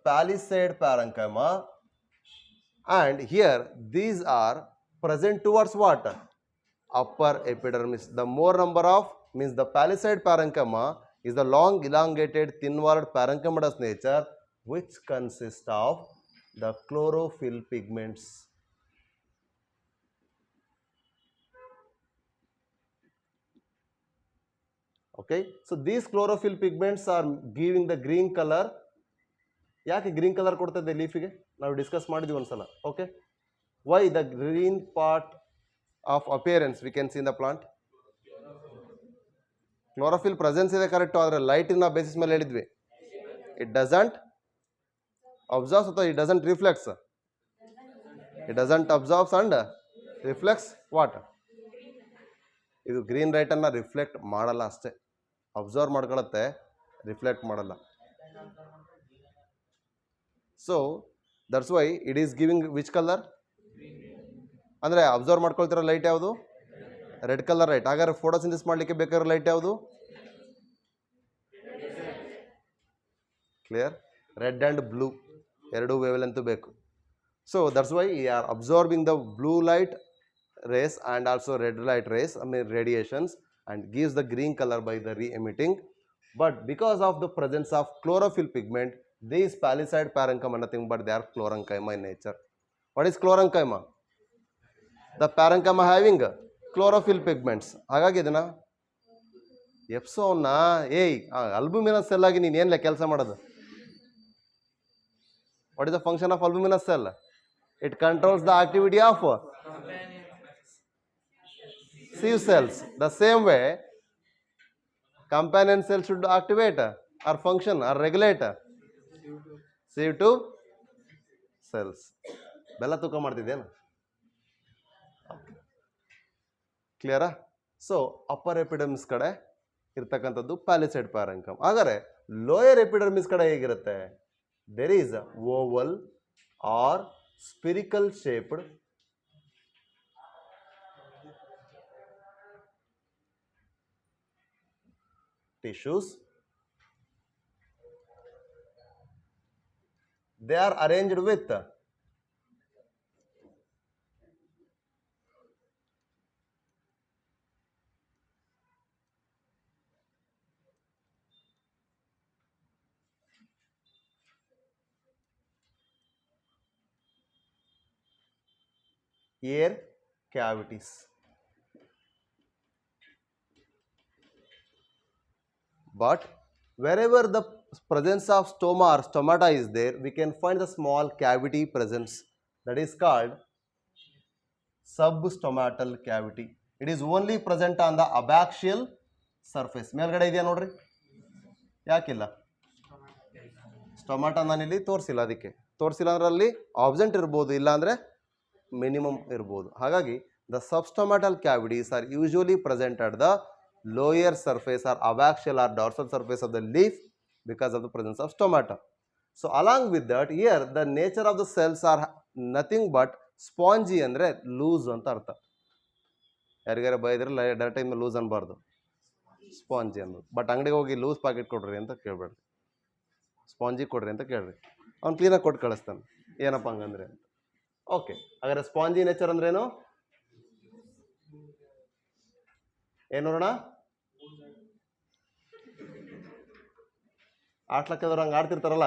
palisade parenchyma, and here these are present towards what? Upper epidermis. The more number of means the palisade parenchyma is the long elongated thin walled parenchymatous nature which consists of the chlorophyll pigments. Okay, so these chlorophyll pigments are giving the green color. ಯಾಕೆ green colour ಕೊಡ್ತದೆ ಲೀಫಿಗೆ? ನಾವು discuss ಮಾಡಿದ್ವಿ ಒಂದ್ಸಲ. Okay, why the green part of appearance we can see in the plant? Chlorophyll presence ಇದೆ correct, ಆದರೆ light ಇನ basis ಮೇಲೆ ಹೇಳಿದ್ವಿ. It doesn't absorb ಅಥವಾ it doesn't reflects. It doesn't absorb and reflects what? ಇದು green light ಅನ್ನ reflect ಮಾಡಲ್ಲ ಅಷ್ಟೇ, ಅಬ್ಸರ್ವ್ ಮಾಡ್ಕೊಳ್ಳುತ್ತೆ, ರಿಫ್ಲೆಕ್ಟ್ ಮಾಡಲ್ಲ. So that's why it is giving which color? ಅಂದರೆ ಅಬ್ಸರ್ವ್ ಮಾಡ್ಕೊಳ್ತಿರೋ ಲೈಟ್ ಯಾವುದು? Red colour light. ಹಾಗಾದ್ರೆ ಫೋಟೋಸಿಂಥಸಿಸ್ ಮಾಡಲಿಕ್ಕೆ ಬೇಕಾಗಿರೋ ಲೈಟ್ ಯಾವುದು? ಕ್ಲಿಯರ್? ರೆಡ್ ಆ್ಯಂಡ್ ಬ್ಲೂ ಎರಡು ವೇವ್ಲೆಂತ್ ಬೇಕು. So that's why we are absorbing the blue light rays and also red light rays, I mean radiations, and gives the green color by the re-emitting. But because of the presence of chlorophyll pigment, these palisade parenchyma nothing but they are chlorenchyma in nature. What is chlorenchyma? The parenchyma having chlorophyll pigments. ಹಾಗಾಗಿ ಇದನ್ನ ಎಪ್ಸೋನ್ನ ಅಲ್ಬುಮಿನಸ್ cell ಆಗಿ ನೀನು ಏನ್ಲೆ ಕೆಲಸ ಮಾಡೋದು? What is the function of albuminous cell? It controls the activity of sieve cells. The same way, companion cells should activate or function or regulate sieve to cells. ಬೆಲ್ಲ ತೂಕ ಮಾಡ್ತಿದ್ದೇನು? ಕ್ಲಿಯರಾ? So upper epidermis ಕಡೆ ಇರ್ತಕ್ಕಂಥದ್ದು ಪ್ಯಾಲಿಸೈಡ್ ಪ್ಯಾರೆಂಕಮ್. ಹಾಗಾದ್ರೆ lower epidermis ಕಡೆ ಹೇಗಿರುತ್ತೆ? There is a oval or spherical shaped tissues. They are arranged with air cavities. But wherever the presence of stoma or stomata is there, we can find the small cavity presence, that is called substomatal cavity. It is only present on the abaxial surface. ಮೇಲ್ಗಡೆ ಇದೆಯಾ ನೋಡ್ರಿ, ಯಾಕಿಲ್ಲ? ಸ್ಟೊಮಾಟ ನಾನಿಲ್ಲಿ ತೋರಿಸಿಲ್ಲ, ಅದಕ್ಕೆ ತೋರಿಸಿಲ್ಲ ಅಂದ್ರೆ ಅಲ್ಲಿ ಆಬ್ಸೆಂಟ್ ಇರ್ಬೋದು, ಇಲ್ಲ ಅಂದರೆ ಮಿನಿಮಮ್ ಇರ್ಬೋದು. ಹಾಗಾಗಿ the substomatal cavities are usually present at the lower surface or abaxial or dorsal surface of the leaf because of the presence of stomata. So along with that, here the nature of the cells are nothing but spongy ಅಂದರೆ loose ಅಂತ ಅರ್ಥ. ಯಾರಿಗಾರ ಬೈದ್ರೆ direct ಇಂದ loose ಅನ್ಬಾರ್ದು, spongy ಅನ್ನೋದು. But ಅಂಗಡಿಗೆ ಹೋಗಿ loose packet ಕೊಡ್ರಿ ಅಂತ ಕೇಳಬೇಡ್ರಿ, ಸ್ಪಾಂಜಿ ಕೊಡ್ರಿ ಅಂತ ಕೇಳ್ರಿ, ಅವ್ನು ಕ್ಲೀನಾಗಿ ಕೊಟ್ಟು ಕಳಿಸ್ತಾನೆ, ಏನಪ್ಪ ಹಂಗಂದ್ರೆ ಅಂತ. ಓಕೆ, ಹಾಗಾದ್ರೆ ಸ್ಪಾಂಜಿ ನೇಚರ್ ಅಂದ್ರೇನು ಏನು ನೋಡೋಣ? ಆಟ್ಲಕ್ಕದವ್ರು ಹಂಗೆ ಆಡ್ತಿರ್ತಾರಲ್ಲ,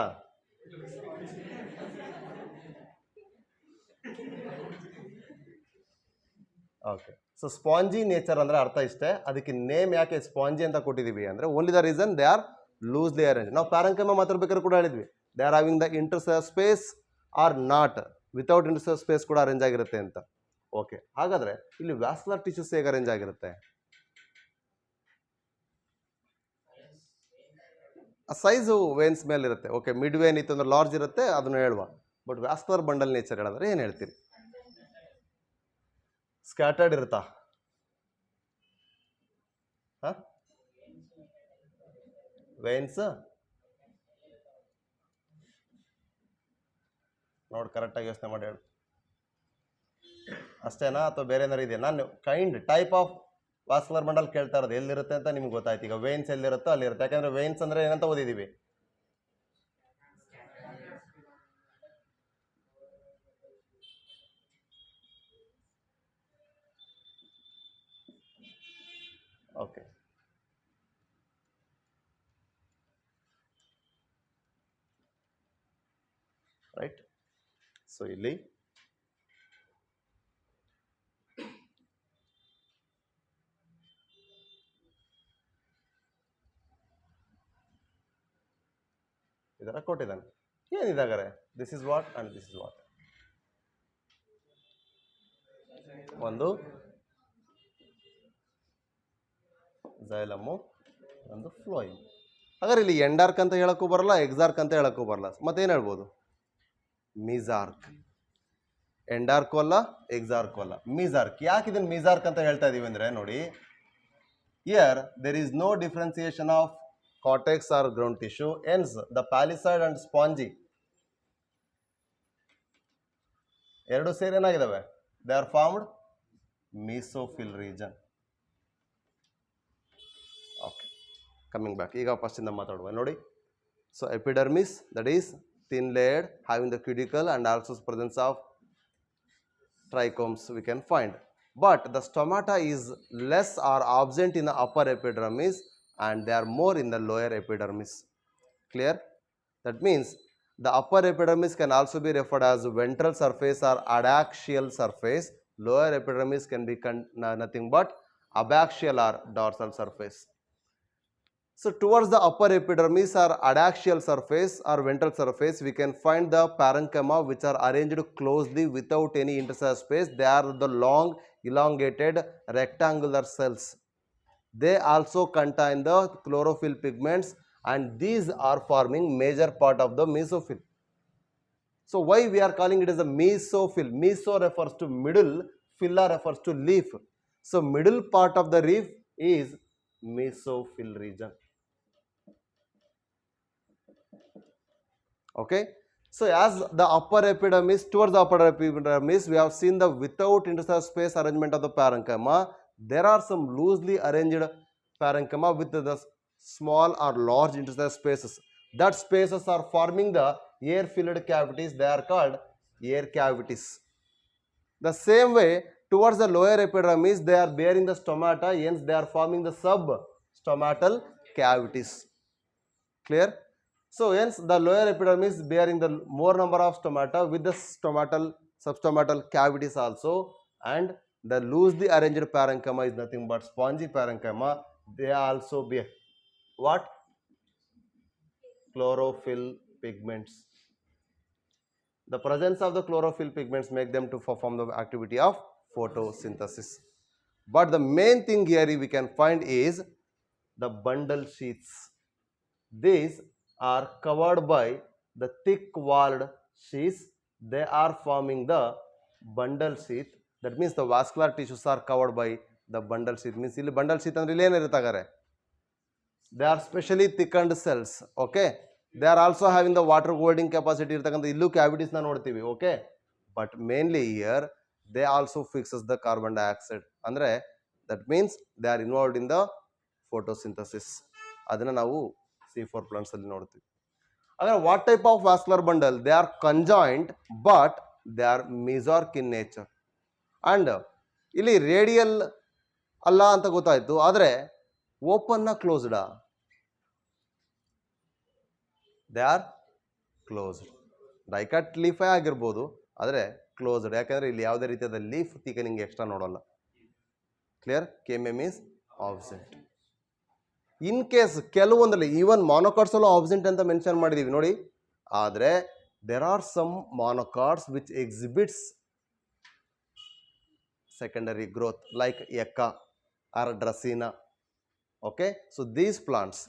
ಓಕೆ. ಸೊ ಸ್ಪಾಂಜಿ ನೇಚರ್ ಅಂದ್ರೆ ಅರ್ಥ ಇಷ್ಟೇ. ಅದಕ್ಕೆ ನೇಮ್ ಯಾಕೆ ಸ್ಪಾಂಜಿ ಅಂತ ಕೊಟ್ಟಿದ್ದೀವಿ ಅಂದರೆ only the reason they are loosely arrange. ನಾವು ಪ್ಯಾರಂಕೈಮ ಮಾತಾಡ್ಬೇಕಾದ್ರೆ ಕೂಡ ಹೇಳಿದ್ವಿ, they are having the intercell space or not, without intercell space ಕೂಡ ಅರೇಂಜ್ ಆಗಿರುತ್ತೆ ಅಂತ. ಓಕೆ, ಹಾಗಾದ್ರೆ ಇಲ್ಲಿ ವ್ಯಾಸ್ಕುಲರ್ ಟಿಶ್ಯೂಸ್ ಹೇಗೆ ಅರೇಂಜ್ ಆಗಿರುತ್ತೆ? ಸೈಜು ವೇನ್ಸ್ ಮೇಲೆ ಇರುತ್ತೆ. ಓಕೆ, ಮಿಡ್ ವೇನ್ ಇತ್ತು ಅಂದ್ರೆ ಲಾರ್ಜ್ ಇರುತ್ತೆ, ಅದನ್ನು ಹೇಳುವ. ಬಟ್ ವ್ಯಾಸ್ಕುಲರ್ ಬಂಡಲ್ ನೇಚರ್ ಹೇಳಿದ್ರೆ ಏನು ಹೇಳ್ತೀರಿ? ಸ್ಕ್ಯಾಟರ್ಡ್ ಇರುತ್ತಾ? ವೇನ್ಸ್ ನೋಡಿ, ಕರೆಕ್ಟಾಗಿ ಯೋಚನೆ ಮಾಡಿ ಹೇಳು. ಅಷ್ಟೇನಾ ಅಥವಾ ಬೇರೆ ಏನಾರು ಇದೆಯಾ? ನಾನು kind type of vascular bundle ಕೇಳ್ತಾ ಇರೋದು ಎಲ್ಲಿರುತ್ತೆ ಅಂತ ನಿಮ್ಗೆ ಗೊತ್ತಾಯ್ತು. ಈಗ ವೇನ್ಸ್ ಎಲ್ಲಿರುತ್ತೋ ಅಲ್ಲಿರುತ್ತೆ. ಯಾಕಂದ್ರೆ ವೇನ್ಸ್ ಅಂದ್ರೆ ಏನಂತ ಓದಿದ್ದೀವಿ? Okay, right. ಸೊ ಇಲ್ಲಿ ಇದರ ಕೊಟ್ಟಿದ್ದಾನೆ, ಏನಿದಾಗಾರೆ this is what and this is what. ಒಂದು ಝೈಲಮು, ಒಂದು ಫ್ಲೋಯಿಮ್. ಹಾಗಾದ್ರೆ ಇಲ್ಲಿ ಎಂಡಾರ್ಕ್ ಅಂತ ಹೇಳಕ್ಕೂ ಬರಲ್ಲ, ಎಕ್ಸಾರ್ಕ್ ಅಂತ ಹೇಳಕ್ಕೂ ಬರಲ್ಲ. ಮತ್ತೇನು ಹೇಳ್ಬೋದು? ಮಿಜಾರ್ಕ್. ಎಂಡಾರ್ಕು ಅಲ್ಲ, ಎಕ್ಸಾರ್ಕು ಅಲ್ಲ, ಮಿಜಾರ್ಕ್. ಯಾಕೆ ಇದನ್ನು ಮಿಜಾರ್ಕ್ ಅಂತ ಹೇಳ್ತಾ ಇದೀವಿ ಅಂದ್ರೆ ನೋಡಿ, here there is no differentiation of cortex or ground tissue, hence the palisade and spongy ಎರಡು ಸೇರಿ ಏನಾಗಿದಾವೆ? they are formed mesophyll region. okay, coming back, ಈಗ ಫಸ್ಟ್ ಇಂದ ಮಾತಾಡುವ ನೋಡಿ. so epidermis, that is thin layered, having the cuticle and also presence of trichomes we can find, but the stomata is less or absent in the upper epidermis and they are more in the lower epidermis. Clear? That means the upper epidermis can also be referred as ventral surface or adaxial surface. Lower epidermis can be nothing but abaxial or dorsal surface. So towards the upper epidermis or adaxial surface or ventral surface, we can find the parenchyma which are arranged closely without any interstitial space. They are the long elongated rectangular cells. They also contain the chlorophyll pigments and these are forming major part of the mesophyll. So why we are calling it as a mesophyll? Meso refers to middle, phylla refers to leaf. So middle part of the leaf is mesophyll region. Okay. So as the upper epidermis, towards the upper epidermis, we have seen the without interstitial space arrangement of the parenchyma. There are some loosely arranged parenchyma with the small or large interstitial spaces. That spaces are forming the air-filled cavities. They are called air cavities. The same way, towards the lower epidermis, they are bearing the stomata, hence they are forming the substomatal cavities. Clear? So, hence the lower epidermis bearing the more number of stomata with the substomatal cavities also, and the loosely arranged parenchyma is nothing but spongy parenchyma. They also bear what? Chlorophyll pigments. The presence of the chlorophyll pigments make them to perform the activity of photosynthesis. But the main thing here we can find is the bundle sheaths. These are covered by the thick walled sheaths. They are forming the bundle sheath. That means the vascular tissues are covered by the bundle sheath. Means ಇಲ್ಲಿ bundle sheath ಅಂದ್ರೆ ಇಲ್ಲಿ ಏನಿರುತ್ತಾಗಾರೆ? They are specially thickened cells. Okay. They are also having the water holding capacity ಇರ್ತಕ್ಕಂಥ ಇಲ್ಲೂ cavities ನ ನೋಡ್ತೀವಿ. Okay. But mainly here they also fixes the carbon dioxide. ಅಂದ್ರೆ that means they are involved in the photosynthesis. ಅದನ್ನ ನಾವು C4 plants ಅಲ್ಲಿ ನೋಡ್ತೀವಿ. Again, what type of vascular bundle? They are conjoined, but they are mesorchic in nature. And ಇಲ್ಲಿ radial ಅಲ್ಲ ಅಂತ ಗೊತ್ತಾಯ್ತು, ಆದರೆ ಓಪನ್ ನ closed? They are closed. Dicot ಲೀಫೇ ಆಗಿರ್ಬೋದು, ಆದರೆ ಕ್ಲೋಸ್ಡ್. ಯಾಕಂದ್ರೆ ಇಲ್ಲಿ ಯಾವುದೇ ರೀತಿಯಾದ ಲೀಫ್ ಥಿಕನಿಂಗ್ ಎಕ್ಸ್ಟ್ರಾ ನೋಡೋಲ್ಲ. Clear? KMM is absent. In case ಕೆಲವೊಂದಲ್ಲಿ ಈವನ್ ಮಾನೋಕಾಟ್ಸ್ ಅಲ್ಲೂ ಆಬ್ಸೆಂಟ್ ಅಂತ ಮೆನ್ಷನ್ ಮಾಡಿದೀವಿ ನೋಡಿ. ಆದರೆ there are some monocots which exhibits secondary growth like Ecca or Dracaena. Okay, so these plants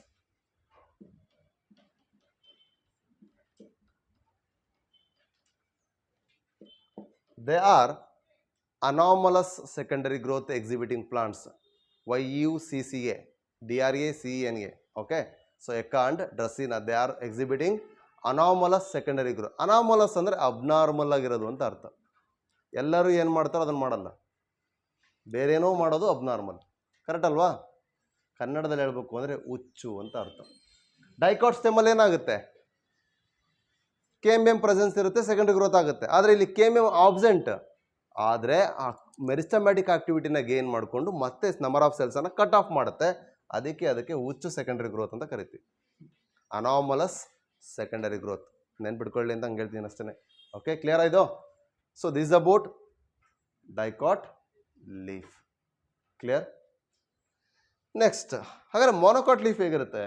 they are anomalous secondary growth exhibiting plants. YUCCA, DRACENA. Okay, so Ecca and Dracaena, they are exhibiting anomalous secondary growth. Anomalous ಅಂದ್ರೆ abnormal ಆಗಿರೋದು ಅಂತ ಅರ್ಥ. ಎಲ್ಲರೂ ಏನು ಮಾಡ್ತಾರೋ ಅದನ್ನು ಮಾಡಲ್ಲ, ಬೇರೇನೋ ಮಾಡೋದು ಅಬ್ನಾರ್ಮಲ್. ಕರೆಕ್ಟ್ ಅಲ್ವಾ? ಕನ್ನಡದಲ್ಲಿ ಹೇಳ್ಬೇಕು ಅಂದರೆ ಹುಚ್ಚು ಅಂತ ಅರ್ಥ. ಡೈಕಾಟ್ ಸ್ಟೆಮಲ್ಲಿ ಏನಾಗುತ್ತೆ? ಕೆಎಂಎಂ ಪ್ರೆಸೆನ್ಸ್ ಇರುತ್ತೆ, ಸೆಕೆಂಡರಿ ಗ್ರೋತ್ ಆಗುತ್ತೆ. ಆದರೆ ಇಲ್ಲಿ ಕೆಎಂಎಂ ಆಬ್ಸೆಂಟ್ ಆದರೆ ಆ ಮೆರಿಸ್ಟಮ್ಯಾಟಿಕ್ ಆಕ್ಟಿವಿಟಿನ ಗೇನ್ ಮಾಡಿಕೊಂಡು ಮತ್ತೆ ನಂಬರ್ ಆಫ್ ಸೆಲ್ಸನ್ನು ಕಟ್ ಆಫ್ ಮಾಡುತ್ತೆ. ಅದಕ್ಕೆ ಹುಚ್ಚು ಸೆಕೆಂಡರಿ ಗ್ರೋತ್ ಅಂತ ಕರಿತೀವಿ. Anomalous secondary growth. ನೆನ್ಪಿಟ್ಕೊಳ್ಳಿ ಅಂತ ಹಂಗೆ ಹೇಳ್ತೀನಿ ಅಷ್ಟೇ. ಓಕೆ, ಕ್ಲಿಯರ್ ಆಯಿತು? So this about dicot leaf. Clear? Next, ಹಾಗಾದ್ರೆ ಮೊನೊಕಾಟ್ ಲೀಫ್ ಹೇಗಿರುತ್ತೆ?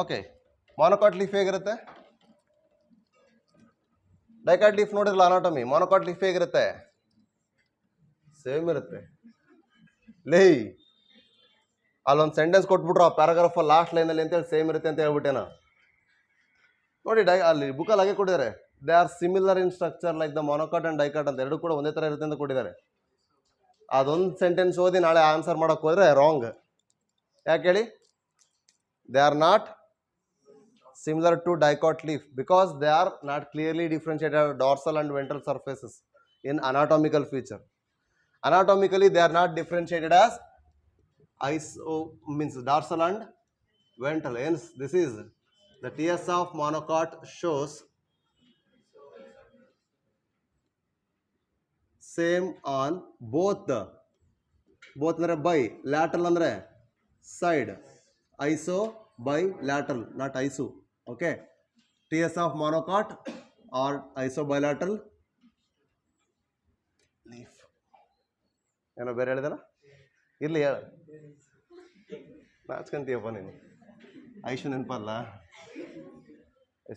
ಓಕೆ, ಮೊನೊಕಾಟ್ ಲೀಫ್ ಹೇಗಿರುತ್ತೆ? ಡೈಕಾಟ್ ಲೀಫ್ ನೋಡಿರಲ್ಲ ಅನಾಟಮಿ. ಮೊನೊಕಾಟ್ ಲೀಫ್ ಹೇಗಿರುತ್ತೆ? ಸೇಮ್ ಇರುತ್ತೆ. ಲೇ ಅಲ್ಲೊಂದು ಸೆಂಟೆನ್ಸ್ ಕೊಟ್ಬಿಟ್ರು ಆ ಪ್ಯಾರಾಗ್ರಾಫ್ ಲಾಸ್ಟ್ ಲೈನಲ್ಲಿ ಅಂತೇಳಿ ಸೇಮ್ ಇರುತ್ತೆ ಅಂತ ಹೇಳ್ಬಿಟ್ಟೇನ ನೋಡಿ. ಅಲ್ಲಿ ಬುಕ್ಕಲ್ಲಿ ಹಾಗೆ ಕೊಟ್ಟಿದ್ದಾರೆ. They are similar in structure like the monocot and dicot ಅಂತ. ಎರಡು ಕೂಡ ಒಂದೇ ಥರ ಇರುತ್ತೆ ಅಂತ ಕೊಟ್ಟಿದ್ದಾರೆ. ಅದೊಂದು ಸೆಂಟೆನ್ಸ್ ಓದಿ ನಾಳೆ ಆನ್ಸರ್ ಮಾಡೋಕೆ ಹೋದರೆ ರಾಂಗ್. ಯಾಕೆ ಹೇಳಿ? They are not similar to dicot leaf because they are not clearly differentiated dorsal and ventral surfaces in anatomical feature. Anatomically they are not differentiated as means dorsal and ventral. Hence this is the TS of monocot shows same on both ಅಂದ್ರೆ by, lateral ಅಂದ್ರೆ side, iso bilateral, not iso. Okay, TS of monocot or isobilateral leaf. ಏನೋ ಬೇರೆ ಹೇಳಿದಾರ? ಇರ್ಲಿ ಹೇಳ, ನಾಚ್ಕಂತೀಯಪ್ಪ ನೀನು. ಐಶು ನೆನಪಲ್ಲ,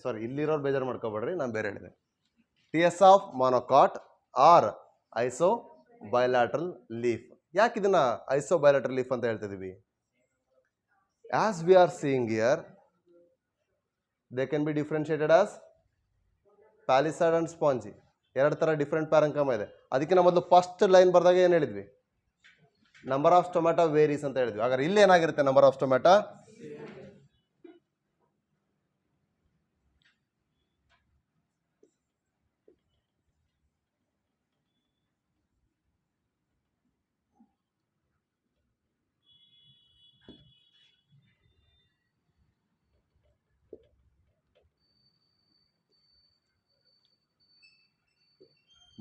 ಸಾರಿ, ಇಲ್ಲಿರೋರು ಬೇಜಾರು ಮಾಡ್ಕೋಬೇಡ್ರಿ, ನಾನು ಬೇರೆ ಹೇಳಿದೆ. TS of monocot or isobilateral leaf. ಯಾಕೆ ಇದನ್ನ ಐಸೋಬಯಾಲಟರ್ ಲೀಫ್ ಅಂತ ಹೇಳ್ತಿದೀವಿ? As we are seeing here, they can be differentiated as palisade and spongy. ಎರಡು ಥರ ಡಿಫ್ರೆಂಟ್ ಪ್ಯಾರಂಕಮ ಇದೆ. ಅದಕ್ಕಿಂತ ಮೊದಲು ಫಸ್ಟ್ ಲೈನ್ ಬರ್ದಾಗ ಏನು ಹೇಳಿದ್ವಿ? ನಂಬರ್ ಆಫ್ ಸ್ಟೊಮ್ಯಾಟೊ ವೇರೀಸ್ ಅಂತ ಹೇಳಿದ್ವಿ. ಹಾಗಾದ್ರೆ ಇಲ್ಲಿ ಏನಾಗಿರುತ್ತೆ number of stomata?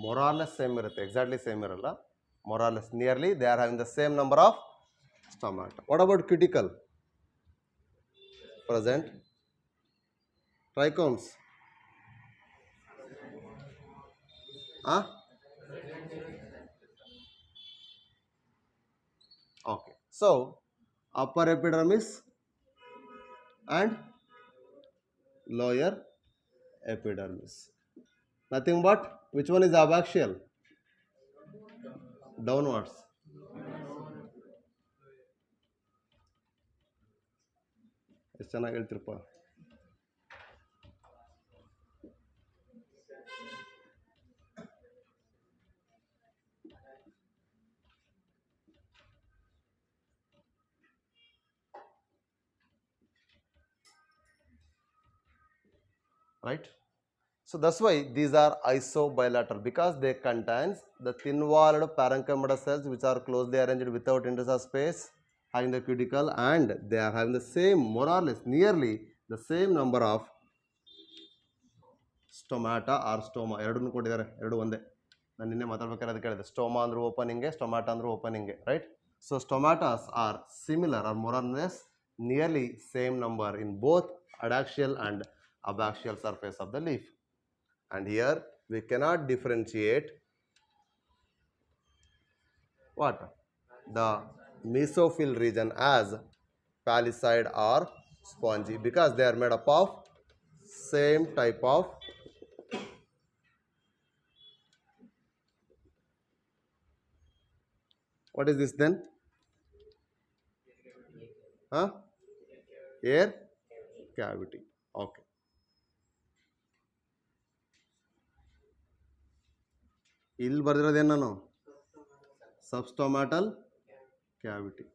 More or less same ಇರುತ್ತೆ, ಎಕ್ಸಾಕ್ಟ್ಲಿ ಸೇಮ್ ಇರಲ್ಲ. More or less nearly they are having the same number of stomata. What about cuticle? Present. Trichomes. Huh? Okay. So, upper epidermis and lower epidermis. Nothing but, which one is abaxial? Downwards. ಎಷ್ಟು ಚೆನ್ನಾಗಿ ಹೇಳ್ತಿರಪ್ಪ. Right? So that's why these are isobilateral, because they contains the thin-walled parenchyma cells which are closely arranged without interstitial space, having the cuticle, and they are having the same, more or less, nearly the same number of stomata or stoma. ಎರಡನ್ನು ಕೊಟ್ಟಿದ್ದಾರೆ, ಎರಡು ಒಂದೇ. ನಾನು ನಿನ್ನೆ ಮಾತಾಡ್ಬೇಕಾದ್ರೆ ಅದಕ್ಕೆ ಹೇಳಿದೆ, stoma ಅಂದ್ರೆ ಓಪನಿಂಗ್ಗೆ, ಸ್ಟೊಮಾಟ ಅಂದ್ರೆ ಓಪನಿಂಗ್ಗೆ, right? So stomatas are similar or more or less nearly same number in both adaxial and abaxial surface of the leaf. And here we cannot differentiate what? The mesophyll region as palisade or spongy, because they are made up of same type of what is this then? Huh? Air cavity. Okay. ಇಲ್ಲಿ ಬರೆದಿರೋದೇನು ನಾನು? Substomatal cavity.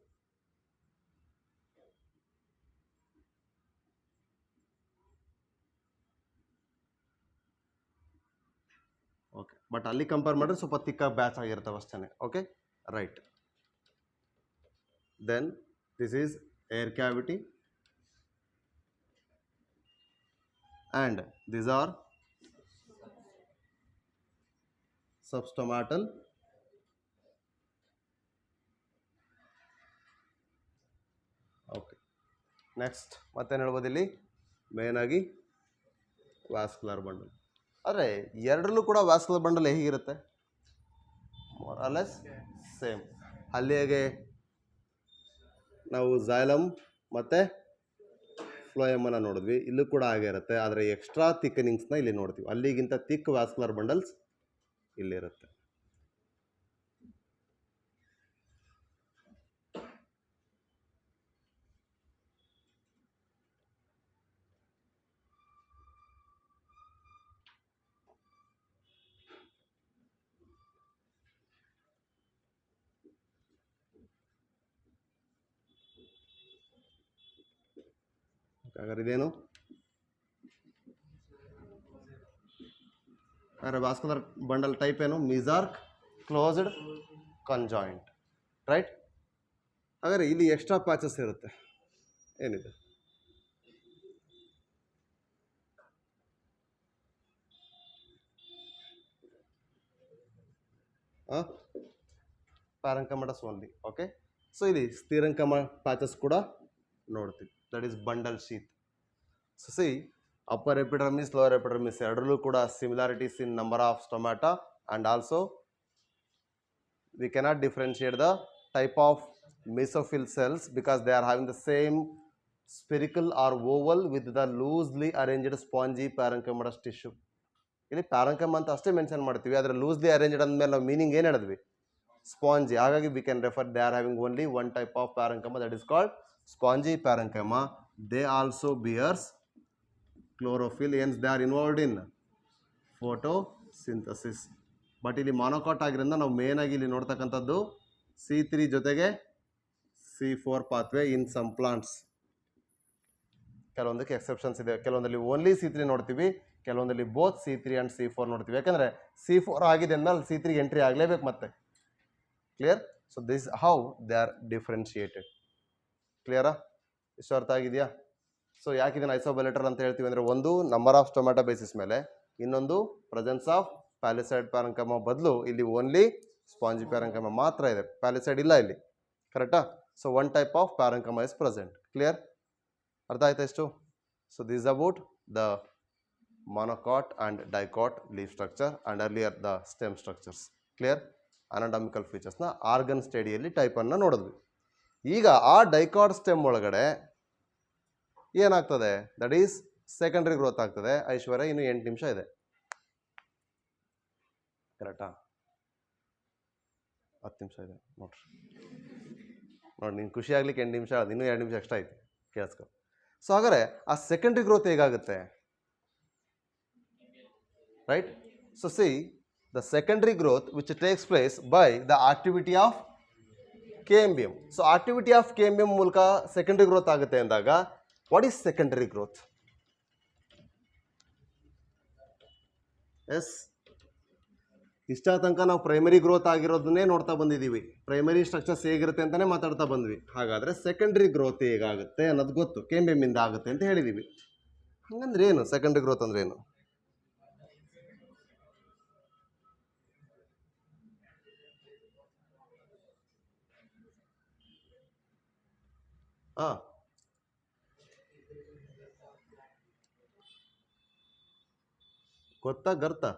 Okay, but ಅಲ್ಲಿ compare ಮಾಡಿದ್ರೆ ಸ್ವಲ್ಪ ತಿಕ್ಕಾಗಿ batch ಆಗಿರ್ತವೆ ಅಷ್ಟೇ. Okay, right. Then this is air cavity and these are substomatal okay. Next ಮತ್ತೇನು ಹೇಳ್ಬೋದು ಇಲ್ಲಿ? ಮೇನ್ ಆಗಿ ವ್ಯಾಸ್ಕ್ಯುಲರ್ ಬಂಡಲ್. ಆದರೆ ಎರಡರಲ್ಲೂ ಕೂಡ ವ್ಯಾಸ್ಕ್ಯುಲರ್ ಬಂಡಲ್ ಹೇಗಿರುತ್ತೆ? More or less same. ಅಲ್ಲಿ ಹೇಗೆ ನಾವು ಝೈಲಮ್ ಮತ್ತು ಫ್ಲೋಯಮನ್ನು ನೋಡಿದ್ವಿ, ಇಲ್ಲೂ ಕೂಡ ಹಾಗೆ ಇರುತ್ತೆ. ಆದರೆ ಎಕ್ಸ್ಟ್ರಾ ಥಿಕ್ಕನಿಂಗ್ಸ್ನ ಇಲ್ಲಿ ನೋಡ್ತೀವಿ. ಅಲ್ಲಿಗಿಂತ ಥಿಕ್ ವ್ಯಾಸ್ಕ್ಯುಲರ್ ಬಂಡಲ್ಸ್ ಇಲ್ಲಿರುತ್ತೆ. ಹಾಗಾದ್ರೆ ಇದೇನು? ಹಾಗಾದ್ರೆ ವ್ಯಾಸ್ಕ್ಯುಲರ್ ಬಂಡಲ್ ಟೈಪ್ ಏನು? ಮಿಜಾರ್ಕ್ ಕ್ಲೋಸ್ಡ್ ಕನ್ಜಾಯಿಂಟ್, ರೈಟ್? ಹಾಗಾದ್ರೆ ಇಲ್ಲಿ ಎಕ್ಸ್ಟ್ರಾ ಪ್ಯಾಚಸ್ ಇರುತ್ತೆ. ಏನಿದೆ? ಪ್ಯಾರಂಕಮಟಸ್ ಓನ್ಲಿ. ಓಕೆ, ಸೊ ಇಲ್ಲಿ ಸ್ಥಿರಂಕಮ ಪ್ಯಾಚಸ್ ಕೂಡ ನೋಡ್ತೀವಿ. That is bundle sheath. So C, upper epidermis, lower epidermis ಎರಡರಲ್ಲೂ ಕೂಡ similarities in number of stomata, and also we cannot differentiate the type of mesophyll cells because they are having the same spherical or oval with the loosely arranged spongy parenchymatous tissue. ಇಲ್ಲಿ ಪ್ಯಾರಂಕಮ್ ಅಂತ ಅಷ್ಟೇ mention ಮಾಡ್ತೀವಿ, ಆದರೆ loosely arranged ಅಂದಮೇಲೆ ನಾವು meaning ಏನು ಹೇಳಿದ್ವಿ? Spongy. ಹಾಗಾಗಿ we can refer they are having only one type of parenchyma, that is called spongy parenchyma. They also bears chlorophyll, hence they are involved in photosynthesis. But ಇಲ್ಲಿ monocot ಆಗಿರೋದ್ರಿಂದ ನಾವು main ಆಗಿ ಇಲ್ಲಿ ನೋಡ್ತಕ್ಕಂಥದ್ದು C3 ಜೊತೆಗೆ C4 pathway in some plants. ಕೆಲವೊಂದಕ್ಕೆ exceptions ಇದೆ, ಕೆಲವೊಂದಲ್ಲಿ ಓನ್ಲಿ C3 ನೋಡ್ತೀವಿ, ಕೆಲವೊಂದಲ್ಲಿ ಬೋತ್ C3 ಆ್ಯಂಡ್ C4 ನೋಡ್ತೀವಿ. ಯಾಕಂದರೆ C4 ಆಗಿದೆ ಅಂದಮೇಲೆ C3 ಎಂಟ್ರಿ ಆಗಲೇಬೇಕು ಮತ್ತೆ. Clear? So this how they are differentiated. ಕ್ಲಿಯರಾ? ಇಷ್ಟು ಅರ್ಥ ಆಗಿದೆಯಾ? ಸೊ ಯಾಕೆ ಇದನ್ನು ಐಸೋಬೈಲೇಟರ್ ಅಂತ ಹೇಳ್ತೀವಿ ಅಂದರೆ, ಒಂದು ನಂಬರ್ ಆಫ್ ಸ್ಟೊಮ್ಯಾಟೋ ಬೇಸಿಸ್ ಮೇಲೆ, ಇನ್ನೊಂದು ಪ್ರೆಸೆನ್ಸ್ ಆಫ್ ಪ್ಯಾಲಿಸೈಡ್ ಪ್ಯಾರೆಂಕೈಮಾ ಬದಲು ಇಲ್ಲಿ ಓನ್ಲಿ ಸ್ಪಾಂಜಿ ಪ್ಯಾರೆಂಕೈಮಾ ಮಾತ್ರ ಇದೆ, ಪ್ಯಾಲಿಸೈಡ್ ಇಲ್ಲ ಇಲ್ಲಿ. ಕರೆಕ್ಟಾ? So one type of parenchyma is present. Clear? ಅರ್ಥ ಆಯ್ತಾ ಎಷ್ಟು? So this about the monocot and dicot leaf structure and earlier the stem structures. Clear? Anatomical ಫೀಚರ್ಸ್ನ ಆರ್ಗನ್ ಸ್ಟಡಿಯಲ್ಲಿ ಟೈಪನ್ನು ನೋಡಿದ್ವಿ. ಈಗ ಆ ಡೈಕಾಟ್ ಸ್ಟೆಮ್ ಒಳಗಡೆ ಏನಾಗ್ತದೆ? ದಟ್ ಈಸ್ ಸೆಕೆಂಡ್ರಿ ಗ್ರೋತ್ ಆಗ್ತದೆ. ಐಶ್ವರ್ಯ, ಇನ್ನು 8 ನಿಮಿಷ ಇದೆ. ಕರೆಕ್ಟಾ? 10 ನಿಮಿಷ ಇದೆ ನೋಡ್ರಿ. ನೋಡಿ, ನೀನು ಖುಷಿ ಆಗ್ಲಿಕ್ಕೆ 8 ನಿಮಿಷ ಆದ, ಇನ್ನೂ 2 ನಿಮಿಷ ಎಕ್ಸ್ಟ್ರಾ ಐತಿ, ಕೇಳಿಸ್ಕೊ. ಸೊ ಹಾಗಾದರೆ ಆ ಸೆಕೆಂಡ್ರಿ ಗ್ರೋತ್ ಹೇಗಾಗುತ್ತೆ? Right? So see the secondary growth which takes place by the activity of KMBM. So activity of KMBM ಮೂಲಕ ಸೆಕೆಂಡ್ರಿ ಗ್ರೋತ್ ಆಗುತ್ತೆ ಅಂದಾಗ what is secondary growth? Yes, ಇಷ್ಟ ತನಕ ನಾವು ಪ್ರೈಮರಿ ಗ್ರೋತ್ ಆಗಿರೋದನ್ನೇ ನೋಡ್ತಾ ಬಂದಿದ್ದೀವಿ. ಪ್ರೈಮರಿ ಸ್ಟ್ರಕ್ಚರ್ಸ್ ಹೇಗಿರುತ್ತೆ ಅಂತಲೇ ಮಾತಾಡ್ತಾ ಬಂದ್ವಿ. ಹಾಗಾದರೆ ಸೆಕೆಂಡ್ರಿ ಗ್ರೋತ್ ಹೇಗಾಗುತ್ತೆ ಅನ್ನೋದು ಗೊತ್ತು, KMBM ಇಂದ ಆಗುತ್ತೆ ಅಂತ ಹೇಳಿದ್ದೀವಿ. ಹಂಗಂದ್ರೆ ಏನು ಸೆಕೆಂಡ್ರಿ ಗ್ರೋತ್ ಅಂದ್ರೆ ಏನು? ಹಾಂ, ಗೊತ್ತಾ ಗರ್ತಾ?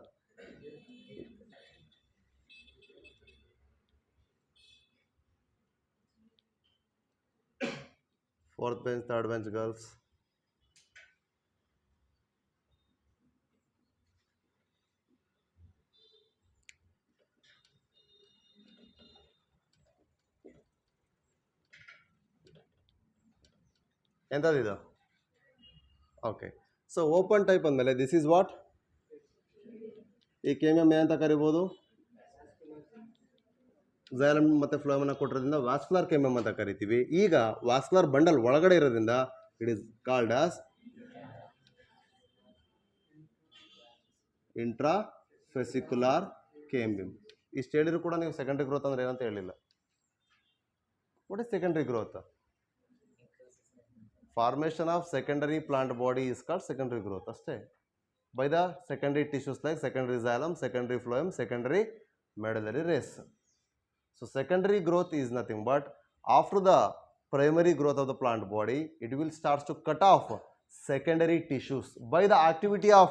Fourth bench, third bench girls. ಎಂಥದ್ದಿದು? ಓಕೆ. ಸೊ ಓಪನ್ ಟೈಪ್ ಅಂದಮೇಲೆ ದಿಸ್ ಈಸ್ ವಾಟ್? ಈ KMBM ಅಂತ ಕರಿಬೋದು. ಝೈಲಮ್ ಮತ್ತು ಫ್ಲೋಯಮನ್ನು ಕೊಟ್ಟಿರೋದ್ರಿಂದ ವಾಸ್ಕುಲರ್ KMBM ಅಂತ ಕರಿತೀವಿ. ಈಗ ವಾಸ್ಕುಲರ್ ಬಂಡಲ್ ಒಳಗಡೆ ಇರೋದ್ರಿಂದ it is called as intrafascicular KMBM. ಇಷ್ಟು ಹೇಳಿದ್ರು ಕೂಡ ನೀವು ಸೆಕೆಂಡ್ರಿ ಗ್ರೋತ್ ಅಂದ್ರೆ ಏನಂತ ಹೇಳಿಲ್ಲ. What is secondary growth? Formation of secondary plant body is called secondary growth ಅಷ್ಟೇ. By the secondary tissues like secondary xylem, secondary phloem, secondary medullary rays. So secondary growth is nothing but after the primary growth of the plant body, it will start to cut off secondary tissues by the activity of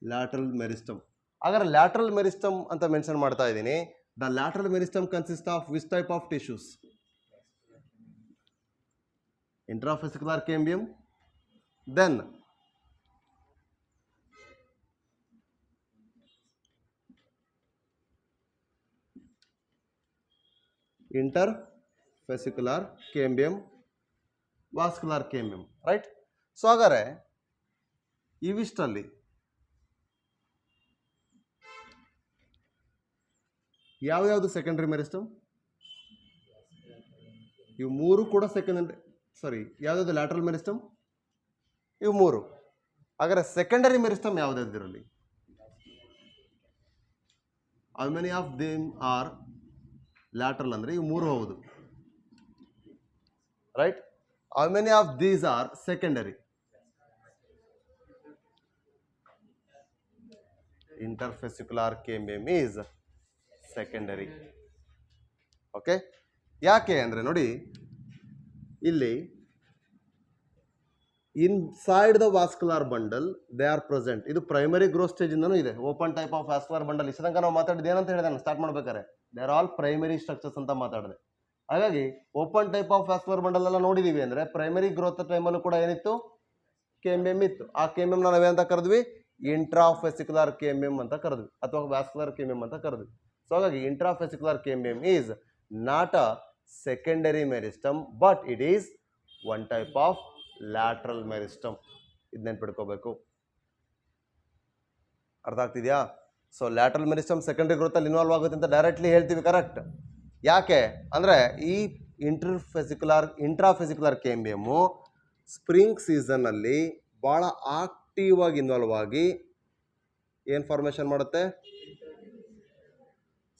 lateral meristem. Agar lateral meristem anta mention ಮಾಡ್ತಾ ಇದೀನಿ, the lateral meristem consists of which type of tissues? Intrafascicular KMBM, then interfascicular KMBM, vascular KMBM, right? So ಹಾಗಾದರೆ ಇವಿಷ್ಟರಲ್ಲಿ ಯಾವ್ಯಾವುದು secondary meristem? ಇವು ಮೂರು ಕೂಡ ಯಾವ್ಯಾವುದು lateral meristem? ಇವು ಮೂರು. ಹಾಗಾದರೆ ಸೆಕೆಂಡರಿ ಮೆರಿಸ್ಟಮ್ ಯಾವುದಿರಲಿ? How many of them are lateral ಅಂದರೆ ಇವು ಮೂರು ಹೌದು, right? How many of these are secondary? Interfascicular KMBM is secondary. Okay, ಯಾಕೆ ಅಂದರೆ ನೋಡಿ, ಇಲ್ಲಿ inside the vascular bundle they are present. ಇದು ಪ್ರೈಮರಿ ಗ್ರೋತ್ ಸ್ಟೇಜ್ ಇಂದನೂ ಇದೆ. Open type of vascular bundle ಇಷ್ಟ ತನಕ ನಾವು ಮಾತಾಡಿದ್ದು ಏನಂತ ಹೇಳಿದೆ ನಾನು ಸ್ಟಾರ್ಟ್ ಮಾಡ್ಬೇಕಾರೆ? They are all primary structures ಅಂತ ಮಾತಾಡಿದೆ. ಹಾಗಾಗಿ open type of vascular bundle ಎಲ್ಲ ನೋಡಿದೀವಿ ಅಂದರೆ ಪ್ರೈಮರಿ ಗ್ರೋತ್ ಟೈಮಲ್ಲೂ ಕೂಡ ಏನಿತ್ತು? KMBM ಇತ್ತು. ಆ KMBM ನಾವೇನಂತ ಕರೆದ್ವಿ? ಇಂಟ್ರಾಫೆಸಿಕ್ಯುಲರ್ ಕೇಮಿಯಂ ಅಂತ ಕರೆದ್ವಿ ಅಥವಾ ವ್ಯಾಸ್ಕ್ಯುಲರ್ ಕೇಮಿಯಂ ಅಂತ ಕರೆದ್ವಿ. ಸೊ ಹಾಗಾಗಿ intrafascicular cambium is not a secondary meristem but it is one type of lateral meristem. ಇದು ನೆನ್ಪಿಡ್ಕೋಬೇಕು. ಅರ್ಥ ಆಗ್ತಿದೆಯಾ? So lateral meristem secondary growth ಅಲ್ಲಿ ಇನ್ವಾಲ್ವ್ ಆಗುತ್ತೆ ಅಂತ ಡೈರೆಕ್ಟ್ಲಿ ಹೇಳ್ತೀವಿ, ಕರೆಕ್ಟ್. ಯಾಕೆ ಅಂದರೆ ಈ ಇಂಟ್ರಾಫೆಸಿಕ್ಯುಲರ್ ಕೇಮಿಯಮ್ಮು ಸ್ಪ್ರಿಂಗ್ ಸೀಸನ್ನಲ್ಲಿ ಭಾಳ ಆಕ್ಟಿವ್ ಆಗಿ ಇನ್ವಾಲ್ವ್ ಆಗಿ ಏನು ಫಾರ್ಮೇಷನ್ ಮಾಡುತ್ತೆ?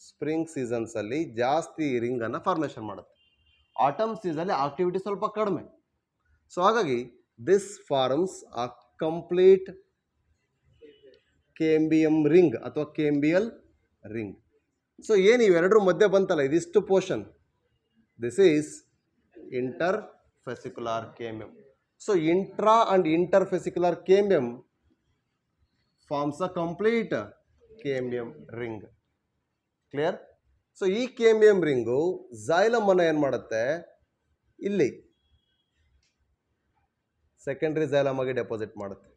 ಸ್ಪ್ರಿಂಗ್ ಸೀಸನ್ಸಲ್ಲಿ ಜಾಸ್ತಿ ರಿಂಗನ್ನು ಫಾರ್ಮೇಷನ್ ಮಾಡುತ್ತೆ. ಆಟಮ್ ಸೀಸನ್ನಲ್ಲಿ ಆಕ್ಟಿವಿಟಿ ಸ್ವಲ್ಪ ಕಡಿಮೆ. ಸೊ ಹಾಗಾಗಿ this forms a complete cambium ring ಅಥವಾ ಕೇಂಬಿಯಲ್ ರಿಂಗ್. ಸೊ ಏನು ಇವೆರಡರ ಮಧ್ಯೆ ಬಂತಲ್ಲ ಇದಿಷ್ಟು portion, this is interfascicular cambium. So intra and interfascicular cambium forms a complete cambium ring. Clear? So ಈ ಕೇಮಿಯಂ ರಿಂಗು ಝೈಲಮ್ ಅನ್ನು ಏನು ಮಾಡುತ್ತೆ? ಇಲ್ಲಿ ಸೆಕೆಂಡ್ರಿ ಝೈಲಮ್ ಆಗಿ ಡೆಪಾಸಿಟ್ ಮಾಡುತ್ತೆ.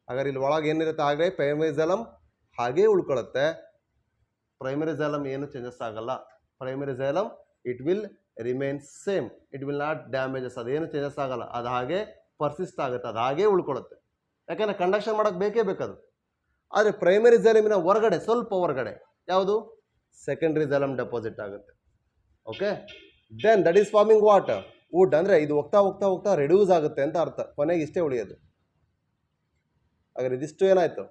ಹಾಗಾದ್ರೆ ಇಲ್ಲಿ ಒಳಗೆ ಏನಿರುತ್ತೆ ಹಾಗೆ ಪ್ರೈಮರಿ ಝೈಲಮ್ ಹಾಗೇ ಉಳ್ಕೊಳ್ಳುತ್ತೆ. ಪ್ರೈಮರಿ ಝೈಲಮ್ ಏನು ಚೇಂಜಸ್ ಆಗಲ್ಲ. Primary xylem it will remain same, it will not damages. ಅದೇನು ಚೇಂಜಸ್ ಆಗಲ್ಲ, ಅದು ಹಾಗೆ ಪರ್ಸಿಸ್ಟ್ ಆಗುತ್ತೆ, ಅದು ಹಾಗೇ ಉಳ್ಕೊಳ್ಳುತ್ತೆ. ಯಾಕಂದರೆ ಕಂಡಕ್ಷನ್ ಮಾಡೋಕ್ಕೆ ಬೇಕೇ ಬೇಕದು. ಆದರೆ ಪ್ರೈಮರಿ ಝೈಲಮಿನ ಹೊರಗಡೆ, ಸ್ವಲ್ಪ ಹೊರಗಡೆ ಯಾವುದು? ಸೆಕೆಂಡ್ರಿ ಝೈಲಮ್ ಡೆಪಾಸಿಟ್ ಆಗುತ್ತೆ. Okay, then that is forming what? Wood. ಅಂದರೆ ಇದು ಹೋಗ್ತಾ ಹೋಗ್ತಾ ಹೋಗ್ತಾ ರೆಡ್ಯೂಸ್ ಆಗುತ್ತೆ ಅಂತ ಅರ್ಥ. ಕೊನೆಗೆ ಇಷ್ಟೇ ಉಳಿಯೋದು. ಹಾಗಾದ್ರೆ ಇದಿಷ್ಟು ಏನಾಯಿತು?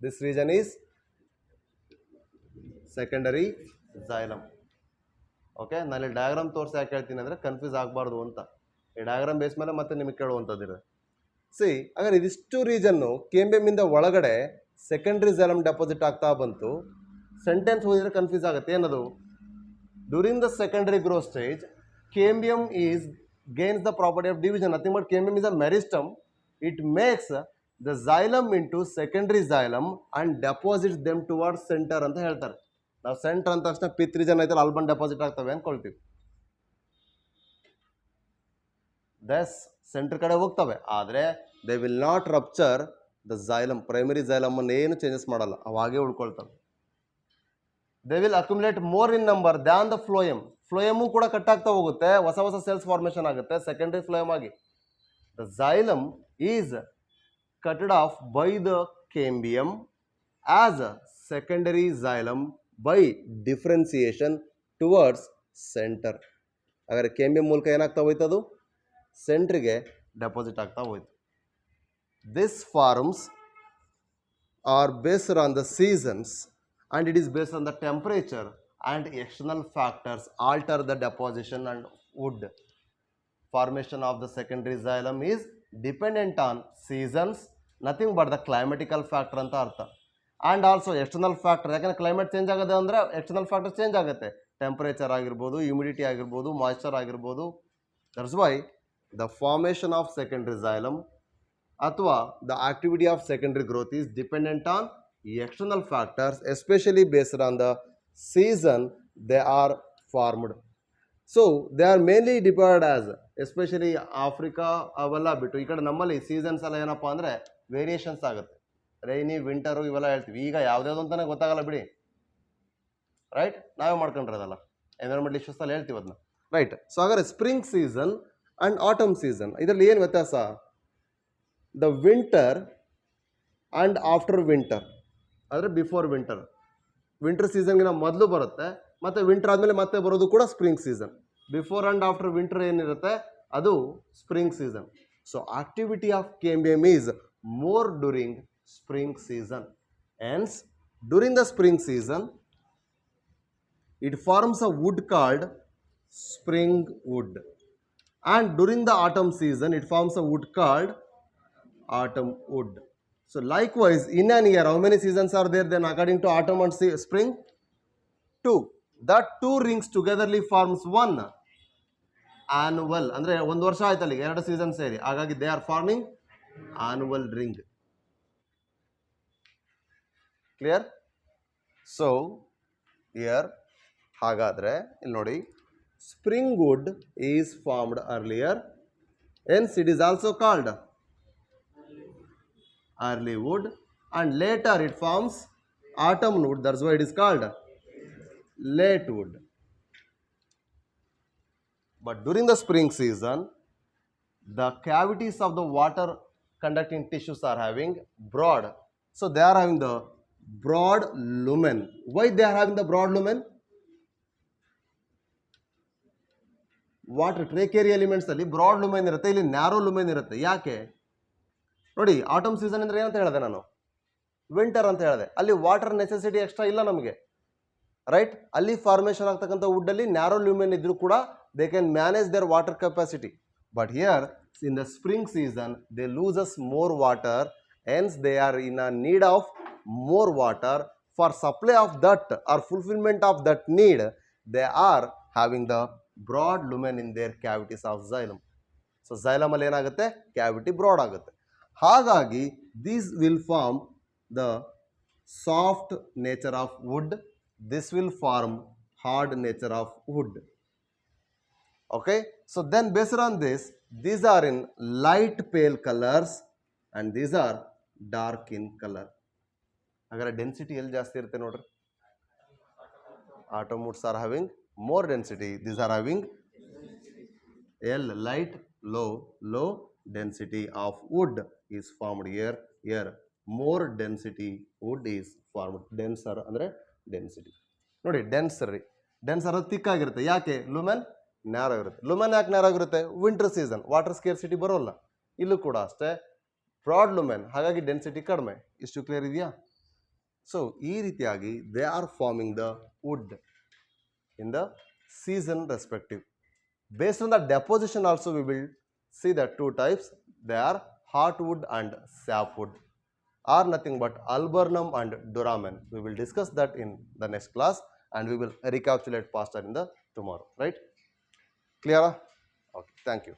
This region is secondary xylem. Okay, ನಾನು ಡಯಾಗ್ರಾಮ್ ತೋರಿಸಿ ಯಾಕೆ ಹೇಳ್ತೀನಿ ಅಂದರೆ ಕನ್ಫ್ಯೂಸ್ ಆಗಬಾರ್ದು ಅಂತ. ಈ ಡಯಾಗ್ರಾಮ್ ಬೇಸ್ ಮೇಲೆ ಮತ್ತೆ ನಿಮಗೆ ಕೇಳುವಂಥದ್ದಿದೆ. ಸಿ, ಹಾಗಾದ್ರೆ ಇದಿಷ್ಟು ರೀಜನ್ನು ಕೇಂಬಿಯಮಿಂದ ಒಳಗಡೆ ಸೆಕೆಂಡ್ರಿ ಝೈಲಮ್ ಡೆಪಾಸಿಟ್ ಆಗ್ತಾ ಬಂತು. ಸೆಂಟೆನ್ಸ್ ಓದಿದ್ರೆ ಕನ್ಫ್ಯೂಸ್ ಆಗುತ್ತೆ. ಏನದು? During the secondary growth stage cambium gains the property of division. Nothing but cambium is a meristem. It makes the xylem into secondary xylem and deposits them towards center ಅಂತ ಹೇಳ್ತಾರೆ. ನಾವು centre ಅಂತ ತಕ್ಷಣ pith region ಐತಲ್ಲ ಅಲ್ಲಿ ಬಂದು deposit ಆಗ್ತವೆ ಅಂದ್ಕೊಳ್ತೀವಿ. ದಸ್ centre ಕಡೆ ಹೋಗ್ತವೆ, ಆದರೆ they will not rupture the xylem. Primary xylem ಅನ್ನು ಏನು ಚೇಂಜಸ್ ಮಾಡಲ್ಲ, ಅವು ಹಾಗೆ ಉಳ್ಕೊಳ್ತವೆ. They will accumulate more in number than the phloem. Phloem ಕೂಡ ಕಟ್ ಆಗ್ತಾ ಹೋಗುತ್ತೆ, ಹೊಸ ಹೊಸ ಸೆಲ್ಸ್ ಫಾರ್ಮೇಷನ್ ಆಗುತ್ತೆ ಸೆಕೆಂಡರಿ ಫ್ಲೋಯಮ್ ಆಗಿ. The xylem is cutted off by the cambium as a secondary xylem by differentiation towards centre. ಹಾಗಾದರೆ cambium ಮೂಲಕ ಏನಾಗ್ತಾ ಹೋಯ್ತು? ಅದು ಸೆಂಟ್ರಿಗೆ ಡೆಪಾಸಿಟ್ ಆಗ್ತಾ ಹೋಯ್ತು. This forms are based on the seasons and it is based on the temperature and external factors alter the deposition and wood. Formation of the secondary xylem is dependent on seasons, nothing but the climatical factor anta artha, and also external factor. ಯಾಕಂದ್ರೆ climate change ಆಗುತ್ತೆ ಅಂದರೆ external factor change ಆಗುತ್ತೆ. Temperature ಆಗಿರ್ಬೋದು, humidity ಆಗಿರ್ಬೋದು, moisture ಆಗಿರ್ಬೋದು. That's why the formation of secondary xylem ಅಥವಾ the activity of secondary growth is dependent on external factors, especially based on the season they are formed. So they are mainly divided as, especially Africa ಅವೆಲ್ಲ ಬಿಟ್ಟು ಈ ಕಡೆ ನಮ್ಮಲ್ಲಿ seasons ಎಲ್ಲ ಏನಪ್ಪ ಅಂದರೆ variations ಆಗುತ್ತೆ. ರೈನಿ, ವಿಂಟರು ಇವೆಲ್ಲ ಹೇಳ್ತೀವಿ. ಈಗ ಯಾವುದ್ಯಾವುದು ಅಂತಲೇ ಗೊತ್ತಾಗಲ್ಲ ಬಿಡಿ, ರೈಟ್? ನಾವೇ ಮಾಡ್ಕೊಂಡಿರೋದಲ್ಲ, ಎನ್ವೈರನ್ಮೆಂಟಲ್ ಇಶ್ಯೂಸಲ್ಲಿ ಹೇಳ್ತೀವಿ ಅದನ್ನ, ರೈಟ್? ಸೊ ಹಾಗಾದ್ರೆ spring season and autumn season ಇದರಲ್ಲಿ ಏನು ವ್ಯತ್ಯಾಸ? The winter and after winter ಆದರೆ ಬಿಫೋರ್ ವಿಂಟರ್. ವಿಂಟರ್ ಸೀಸನ್ಗಿನ ಮೊದಲು ಬರುತ್ತೆ, ಮತ್ತು ವಿಂಟರ್ ಆದಮೇಲೆ ಮತ್ತೆ ಬರೋದು ಕೂಡ spring season. Before and after winter ಏನಿರುತ್ತೆ ಅದು spring season. So activity of cambium is more during spring season. Hence during the spring season it forms a wood called spring wood, and during the autumn season it forms a wood called autumn wood. So likewise, in an year, how many seasons are there then according to autumn and spring? 2. That 2 rings togetherly forms one annual. ಅಂದರೆ ಒಂದು ವರ್ಷ ಆಯ್ತಲ್ಲಿ 2 season ಸೇರಿ, ಹಾಗಾಗಿ they are forming annual ring. Clear? So here ಹಾಗಾದರೆ ಇಲ್ಲಿ ನೋಡಿ, spring wood is formed earlier, hence it is also called early wood, and later it forms autumn wood. That's why it is called late wood. But during the spring season, the cavities of the water conducting tissues are having broad. So they are having the broad lumen. Why they are having the broad lumen? Water tracheary elements ಅಲ್ಲಿ broad lumen ಇರುತ್ತೆ, ಇಲ್ಲಿ narrow lumen ಇರುತ್ತೆ. ಯಾಕೆ ನೋಡಿ, atom season ಅಂದ್ರೆ ಏನಂತ ಹೇಳಿದೆ ನಾನು, ವಿಂಟರ್ ಅಂತ ಹೇಳಿದೆ. ಅಲ್ಲಿ ವಾಟರ್ ನೆಸೆಸಿಟಿ ಎಕ್ಸ್ಟ್ರಾ ಇಲ್ಲ ನಮಗೆ, ರೈಟ್. ಅಲ್ಲಿ ಫಾರ್ಮೇಷನ್ ಆಗ್ತಕ್ಕಂಥ ವುಡ್ ಅಲ್ಲಿ ನ್ಯಾರೋ ಲುಮೆನ್ ಇದ್ರೂ ಕೂಡ they can manage their water capacity. But here in the spring season they loses more water, hence they are in a need of more water. For supply of that or fulfillment of that need, they are having the broad lumen in their cavities of xylem. So xylem ಅಲ್ಲಿ ಏನಾಗುತ್ತೆ, cavity broad ಆಗುತ್ತೆ. ಹಾಗಾಗಿ these will form the soft nature of wood, this will form hard nature of wood. Okay, so then based on this, these are in light pale colors and these are dark in color. ಹಾಗಾದ್ರೆ density ಎಲ್ಲಿ ಜಾಸ್ತಿ ಇರುತ್ತೆ ನೋಡ್ರಿ, autumn woods are having more density. These are having L, light, low density of wood is formed here. Here more density wood is formed. Denser ಅಂದ್ರೆ density ನೋಡಿ, denser thick ಆಗಿರುತ್ತೆ. ಯಾಕೆ? Lumen narrow ಇರುತ್ತೆ. Lumen ಯಾಕೆ narrow ಆಗಿರುತ್ತೆ? Winter season water scarcity ಬರೋಲ್ಲ. ಇಲ್ಲೂ ಕೂಡ ಅಷ್ಟೇ ಬ್ರಾಡ್ ಲುಮೆನ್, ಹಾಗಾಗಿ ಡೆನ್ಸಿಟಿ ಕಡಿಮೆ. ಇಷ್ಟು ಕ್ಲಿಯರ್ ಇದೆಯಾ? ಸೊ ಈ ರೀತಿಯಾಗಿ they are forming the wood in the season respective. Based on the deposition also we will see that two types. They are heartwood and sapwood, are nothing but alburnum and duramen. We will discuss that in the next class and we will recapitulate faster in the tomorrow, right? Clear? Okay, thank you.